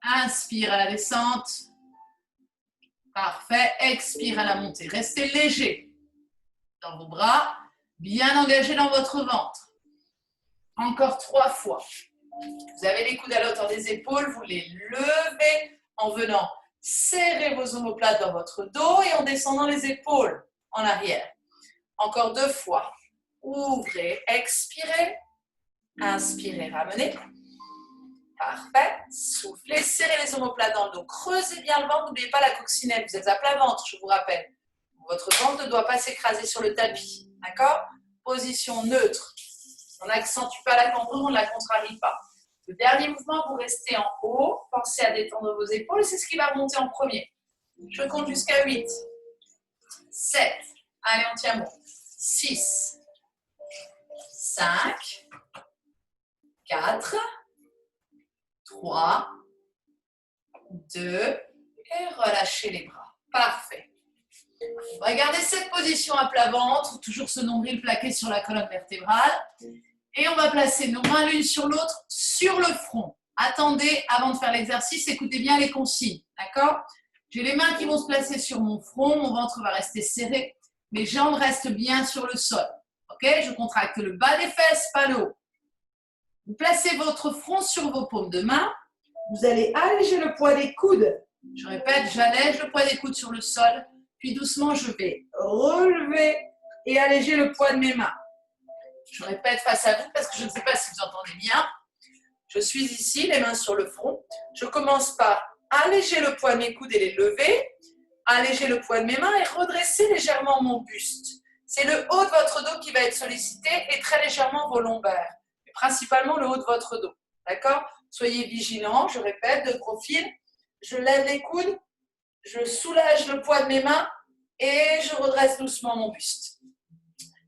Inspire à la descente. Parfait. Expire à la montée. Restez léger dans vos bras, bien engagé dans votre ventre. Encore 3 fois. Vous avez les coudes à la hauteur des épaules, vous les levez en venant serrer vos omoplates dans votre dos et en descendant les épaules en arrière. Encore 2 fois. Ouvrez, expirez. Inspirez, ramenez. Parfait. Soufflez, serrez les omoplates dans le dos. Creusez bien le ventre, n'oubliez pas la coccinelle. Vous êtes à plat ventre, je vous rappelle. Votre ventre ne doit pas s'écraser sur le tapis. D'accord? Position neutre. On n'accentue pas la tendon, on ne la contrarie pas. Le dernier mouvement, vous restez en haut. Pensez à détendre vos épaules. C'est ce qui va remonter en premier. Je compte jusqu'à 8. 7. Allez, on tient bon. 6. 5. 4. 3. 2. Et relâchez les bras. Parfait. On va garder cette position à plat ventre, toujours ce nombril plaqué sur la colonne vertébrale. Et on va placer nos mains l'une sur l'autre sur le front. Attendez, avant de faire l'exercice, écoutez bien les consignes. D'accord? J'ai les mains qui vont se placer sur mon front, mon ventre va rester serré, mes jambes restent bien sur le sol. Ok? Je contracte le bas des fesses, pas le haut. Vous placez votre front sur vos paumes de main. Vous allez alléger le poids des coudes. Je répète, j'allège le poids des coudes sur le sol. Puis doucement, je vais relever et alléger le poids de mes mains. Je répète face à vous parce que je ne sais pas si vous entendez bien. Je suis ici, les mains sur le front. Je commence par alléger le poids de mes coudes et les lever, alléger le poids de mes mains et redresser légèrement mon buste. C'est le haut de votre dos qui va être sollicité et très légèrement vos lombaires, mais principalement le haut de votre dos. D'accord? Soyez vigilants, je répète, de profil. Je lève les coudes, je soulage le poids de mes mains et je redresse doucement mon buste.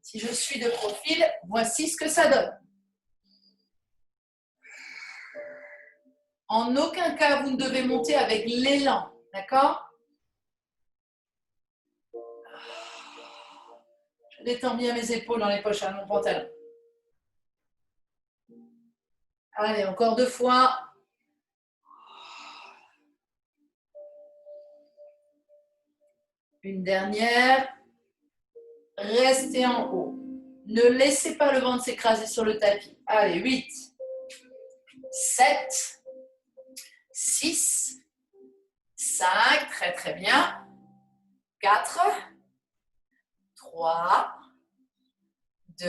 Si je suis de profil, voici ce que ça donne. En aucun cas, vous ne devez monter avec l'élan, d'accord? Je détends bien mes épaules dans les poches de mon pantalon. Allez, encore 2 fois. Une dernière. Restez en haut. Ne laissez pas le ventre s'écraser sur le tapis. Allez, 8, 7, 6, 5, très très bien. 4, 3, 2,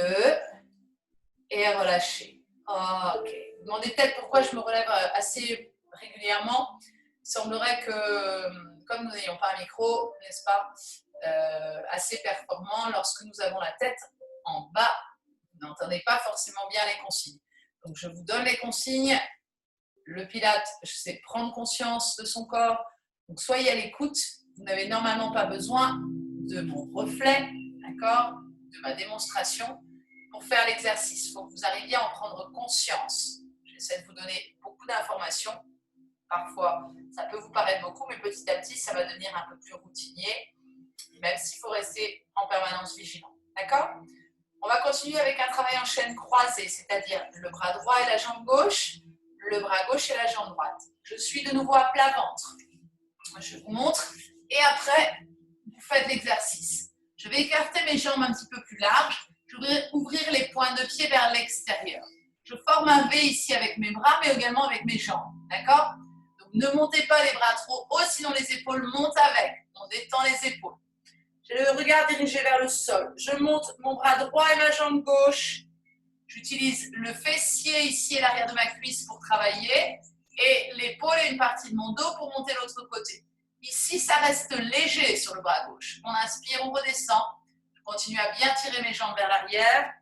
et relâchez. Ok. Vous demandez peut-être pourquoi je me relève assez régulièrement. Il semblerait que, comme nous n'ayons pas un micro, n'est-ce pas, assez performant, lorsque nous avons la tête en bas, vous n'entendez pas forcément bien les consignes. Donc, je vous donne les consignes. Le Pilate, c'est prendre conscience de son corps. Donc, soyez à l'écoute. Vous n'avez normalement pas besoin de mon reflet, d'accord, de ma démonstration pour faire l'exercice. Il faut que vous arriviez à en prendre conscience. J'essaie de vous donner beaucoup d'informations. Parfois, ça peut vous paraître beaucoup, mais petit à petit, ça va devenir un peu plus routinier, même s'il faut rester en permanence vigilant. D'accord? On va continuer avec un travail en chaîne croisée, c'est-à-dire le bras droit et la jambe gauche, le bras gauche et la jambe droite. Je suis de nouveau à plat ventre. Je vous montre et après, vous faites l'exercice. Je vais écarter mes jambes un petit peu plus larges. Je vais ouvrir les pointes de pied vers l'extérieur. Je forme un V ici avec mes bras, mais également avec mes jambes. D'accord? Donc, ne montez pas les bras trop haut, sinon les épaules montent avec. On détend les épaules. J'ai le regard dirigé vers le sol. Je monte mon bras droit et ma jambe gauche. J'utilise le fessier ici et l'arrière de ma cuisse pour travailler et l'épaule et une partie de mon dos pour monter l'autre côté. Ici, ça reste léger sur le bras gauche. On inspire, on redescend. Je continue à bien tirer mes jambes vers l'arrière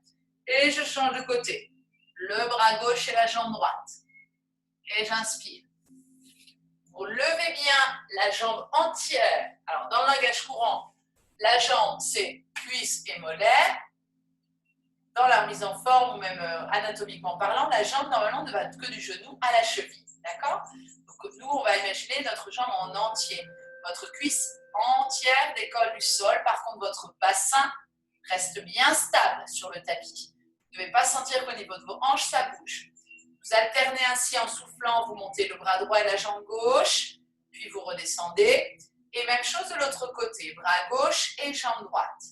et je change de côté. Le bras gauche et la jambe droite. Et j'inspire. Vous levez bien la jambe entière. Alors, dans le langage courant, la jambe, c'est cuisse et molaire. Dans la remise en forme, ou même anatomiquement parlant, la jambe, normalement, ne va que du genou à la cheville. D'accord? Donc, nous, on va imaginer notre jambe en entier. Votre cuisse entière décolle du sol. Par contre, votre bassin reste bien stable sur le tapis. Vous ne devez pas sentir qu'au niveau de vos hanches, ça bouge. Vous alternez ainsi en soufflant, vous montez le bras droit et la jambe gauche, puis vous redescendez. Et même chose de l'autre côté, bras gauche et jambe droite.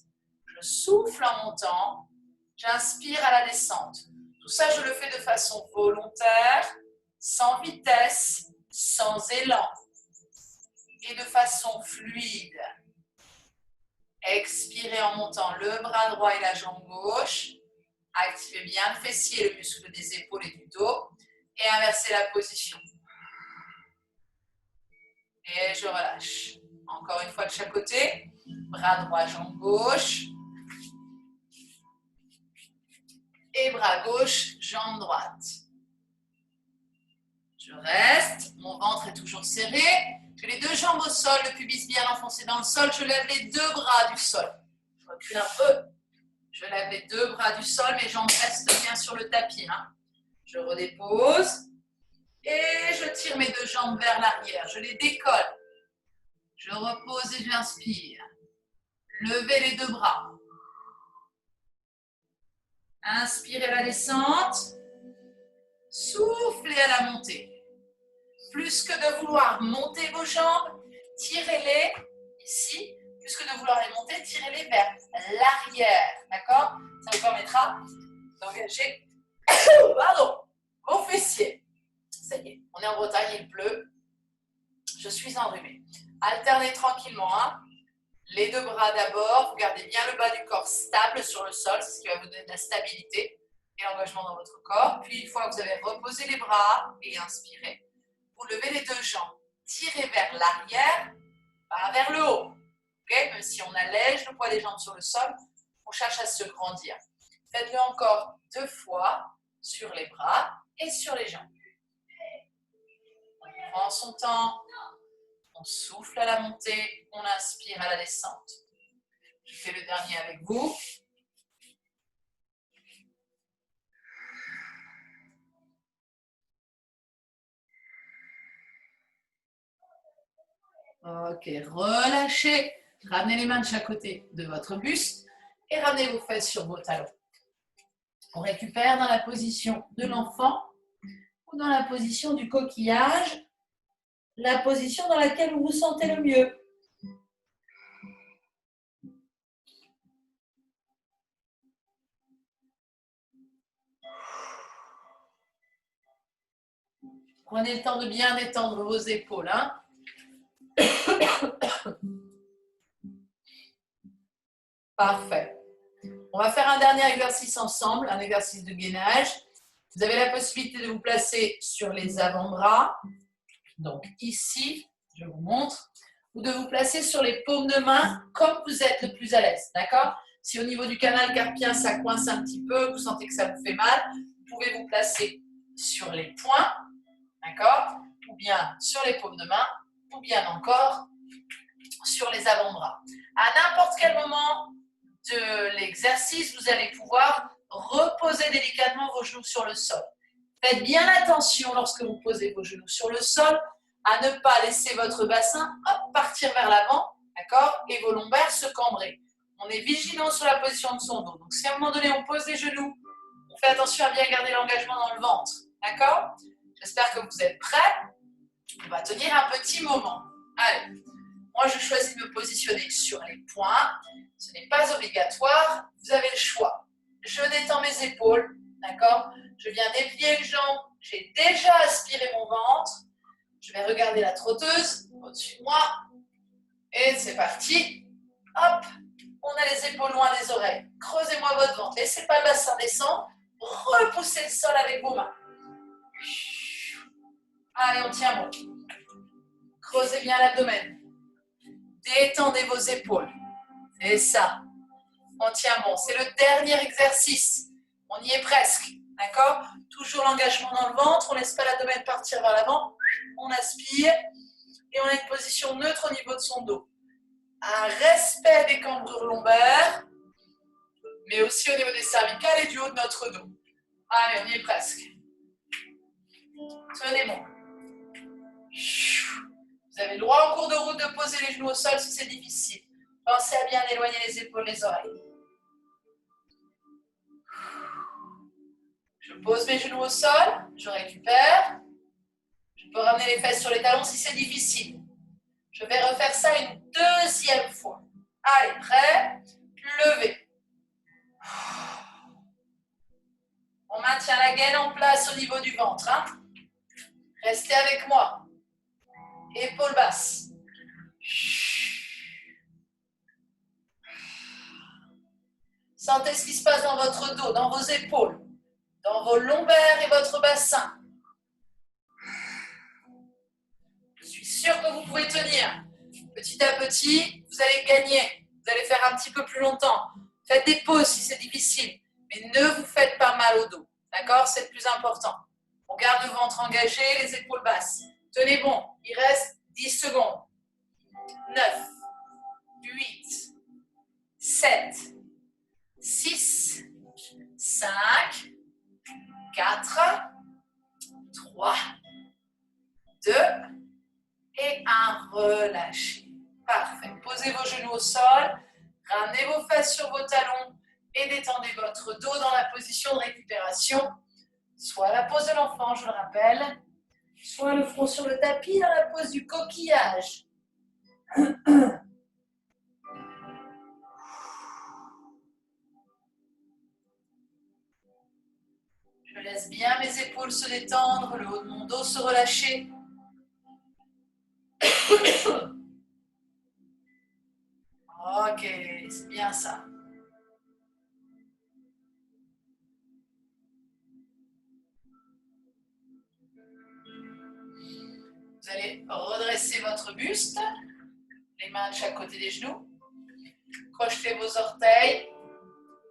Je souffle en montant, j'inspire à la descente. Tout ça, je le fais de façon volontaire, sans vitesse, sans élan et de façon fluide. Expirez en montant le bras droit et la jambe gauche. Activez bien le fessier, le muscle des épaules et du dos. Et inversez la position. Et je relâche. Encore une fois de chaque côté. Bras droit, jambe gauche. Et bras gauche, jambe droite. Je reste. Mon ventre est toujours serré. J'ai les deux jambes au sol, le pubis bien enfoncé dans le sol. Je lève les deux bras du sol. Je recule un peu. Je lève les deux bras du sol. Mes jambes restent bien sur le tapis. Je redépose. Et je tire mes deux jambes vers l'arrière. Je les décolle. Je repose et j'inspire. Levez les deux bras. Inspirez la descente. Soufflez à la montée. Plus que de vouloir monter vos jambes, tirez-les ici. Plus que de vouloir les monter, tirez-les vers l'arrière. D'accord? Ça vous permettra d'engager vos fessiers. Ça y est, on est en Bretagne, il pleut. Je suis enrhumée. Alternez tranquillement. Les deux bras d'abord. Vous gardez bien le bas du corps stable sur le sol. C'est ce qui va vous donner de la stabilité. et l'engagement dans votre corps. Puis, une fois que vous avez reposé les bras et inspiré, vous levez les deux jambes. Tirez vers l'arrière, pas vers le haut. Okay? Même si on allège le poids des jambes sur le sol, on cherche à se grandir. Faites-le encore 2 fois sur les bras et sur les jambes. On prend son temps, on souffle à la montée, on inspire à la descente. Je fais le dernier avec vous. Ok, relâchez. Ramenez les mains de chaque côté de votre buste et ramenez vos fesses sur vos talons. On récupère dans la position de l'enfant ou dans la position du coquillage, la position dans laquelle vous vous sentez le mieux. Prenez le temps de bien détendre vos épaules. Hein. Parfait. On va faire un dernier exercice ensemble, un exercice de gainage. Vous avez la possibilité de vous placer sur les avant-bras. Donc ici, je vous montre. Ou de vous placer sur les paumes de main comme vous êtes le plus à l'aise. D'accord? Si au niveau du canal carpien, ça coince un petit peu, vous sentez que ça vous fait mal, vous pouvez vous placer sur les poings. D'accord? Ou bien sur les paumes de main, ou bien encore sur les avant-bras. À n'importe quel moment de l'exercice, vous allez pouvoir reposer délicatement vos genoux sur le sol. Faites bien attention lorsque vous posez vos genoux sur le sol à ne pas laisser votre bassin partir vers l'avant, d'accord, et vos lombaires se cambrer. On est vigilant sur la position de son dos. Donc si à un moment donné on pose les genoux, on fait attention à bien garder l'engagement dans le ventre, d'accord? J'espère que vous êtes prêts. On va tenir un petit moment. Allez, moi je choisis de me positionner sur les poings. Ce n'est pas obligatoire, vous avez le choix. Je détends mes épaules, d'accord? Je viens déplier les jambes, j'ai déjà aspiré mon ventre. Je vais regarder la trotteuse au-dessus de moi. Et c'est parti. Hop, on a les épaules loin des oreilles. Creusez-moi votre ventre, laissez pas le bassin descendre. Repoussez le sol avec vos mains. Allez, on tient bon. Creusez bien l'abdomen. Détendez vos épaules. C'est ça. On tient bon. C'est le dernier exercice. On y est presque. D'accord? Toujours l'engagement dans le ventre. On ne laisse pas l'abdomen partir vers l'avant. On aspire. Et on a une position neutre au niveau de son dos. Un respect des cambrures lombaires, mais aussi au niveau des cervicales et du haut de notre dos. Allez, on y est presque. Tenez bon. Vous avez le droit en cours de route de poser les genoux au sol si c'est difficile. Pensez à bien éloigner les épaules, les oreilles. Je pose mes genoux au sol, je récupère. Je peux ramener les fesses sur les talons si c'est difficile. Je vais refaire ça une deuxième fois. Allez, prêt? Levez. On maintient la gaine en place au niveau du ventre. Hein? Restez avec moi. Épaules basses. Sentez ce qui se passe dans votre dos, dans vos épaules, dans vos lombaires et votre bassin. Je suis sûre que vous pouvez tenir. Petit à petit, vous allez gagner. Vous allez faire un petit peu plus longtemps. Faites des pauses si c'est difficile, mais ne vous faites pas mal au dos. D'accord? C'est le plus important. On garde le ventre engagé, les épaules basses. Tenez bon, il reste 10 secondes. 9, 8, 7, 6, 5, 4, 3, 2 et 1. Relâchez. Parfait. Posez vos genoux au sol, ramenez vos fesses sur vos talons et détendez votre dos dans la position de récupération. Soit la pose de l'enfant, je le rappelle, soit le front sur le tapis dans la pose du coquillage. Je laisse bien mes épaules se détendre, le haut de mon dos se relâcher. Ok, c'est bien ça. Vous allez redresser votre buste, les mains de chaque côté des genoux. Crochetez vos orteils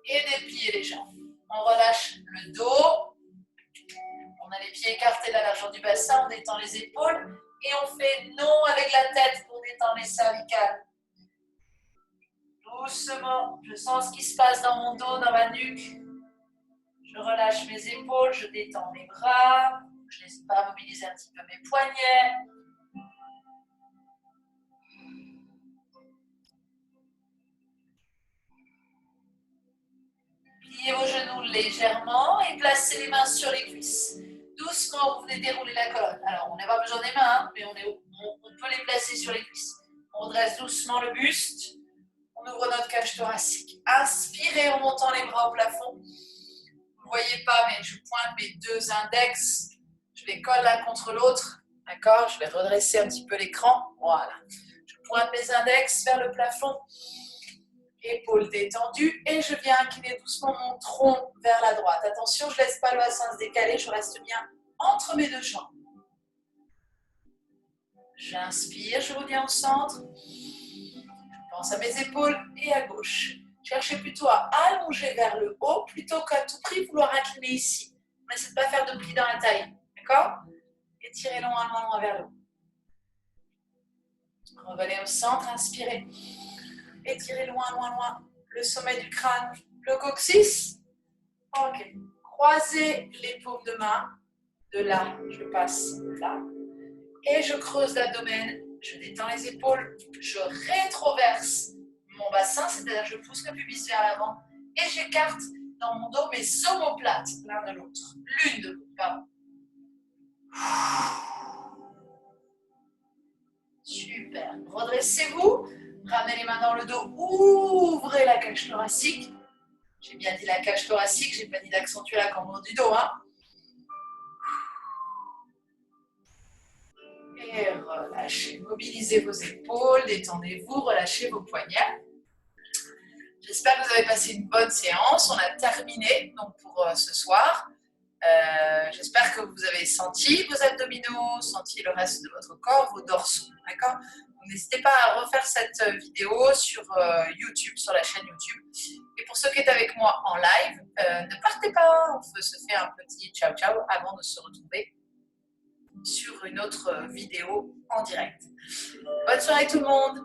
et dépliez les jambes. On relâche le dos. On a les pieds écartés de la largeur du bassin, on détend les épaules et on fait non avec la tête pour détendre les cervicales. Doucement, je sens ce qui se passe dans mon dos, dans ma nuque. Je relâche mes épaules, je détends mes bras. Je n'hésite pas à mobiliser un petit peu mes poignets. Pliez vos genoux légèrement et placez les mains sur les cuisses. Doucement, vous venez dérouler la colonne. Alors, on n'a pas besoin des mains, hein, mais on peut les placer sur les cuisses. On redresse doucement le buste. On ouvre notre cage thoracique. Inspirez en montant les bras au plafond. Vous ne voyez pas, mais je pointe mes deux index. Je les colle l'un contre l'autre. D'accord? Je vais redresser un petit peu l'écran. Voilà. Je pointe mes index vers le plafond. Épaules détendues. Et je viens incliner doucement mon tronc vers la droite. Attention, je ne laisse pas le bassin se décaler. Je reste bien entre mes deux jambes. J'inspire, je reviens au centre. Je pense à mes épaules et à gauche. Cherchez plutôt à allonger vers le haut plutôt qu'à tout prix vouloir incliner ici. N'essayez de ne pas faire de pli dans la taille. D'accord? Étirez loin vers le haut. Revenez au centre, inspirez. Étirez loin le sommet du crâne, le coccyx. Ok. Croisez les paumes de main. De là, je passe là. Et je creuse l'abdomen. Je détends les épaules. Je rétroverse mon bassin, c'est-à-dire je pousse le pubis vers l'avant. Et j'écarte dans mon dos mes omoplates l'un de l'autre. L'une de l'autre, pardon. Super. Redressez-vous. Ramenez les mains dans le dos. Ouvrez la cage thoracique. J'ai bien dit la cage thoracique. Je n'ai pas dit d'accentuer la cambre du dos. Hein. Et relâchez. Mobilisez vos épaules. Détendez-vous. Relâchez vos poignets. J'espère que vous avez passé une bonne séance. On a terminé donc, pour ce soir. J'espère que vous avez senti vos abdominaux, senti le reste de votre corps, vos dorsaux. D'accord? N'hésitez pas à refaire cette vidéo sur YouTube, sur la chaîne YouTube. Et pour ceux qui sont avec moi en live, ne partez pas. On se fait un petit ciao ciao avant de se retrouver sur une autre vidéo en direct. Bonne soirée tout le monde!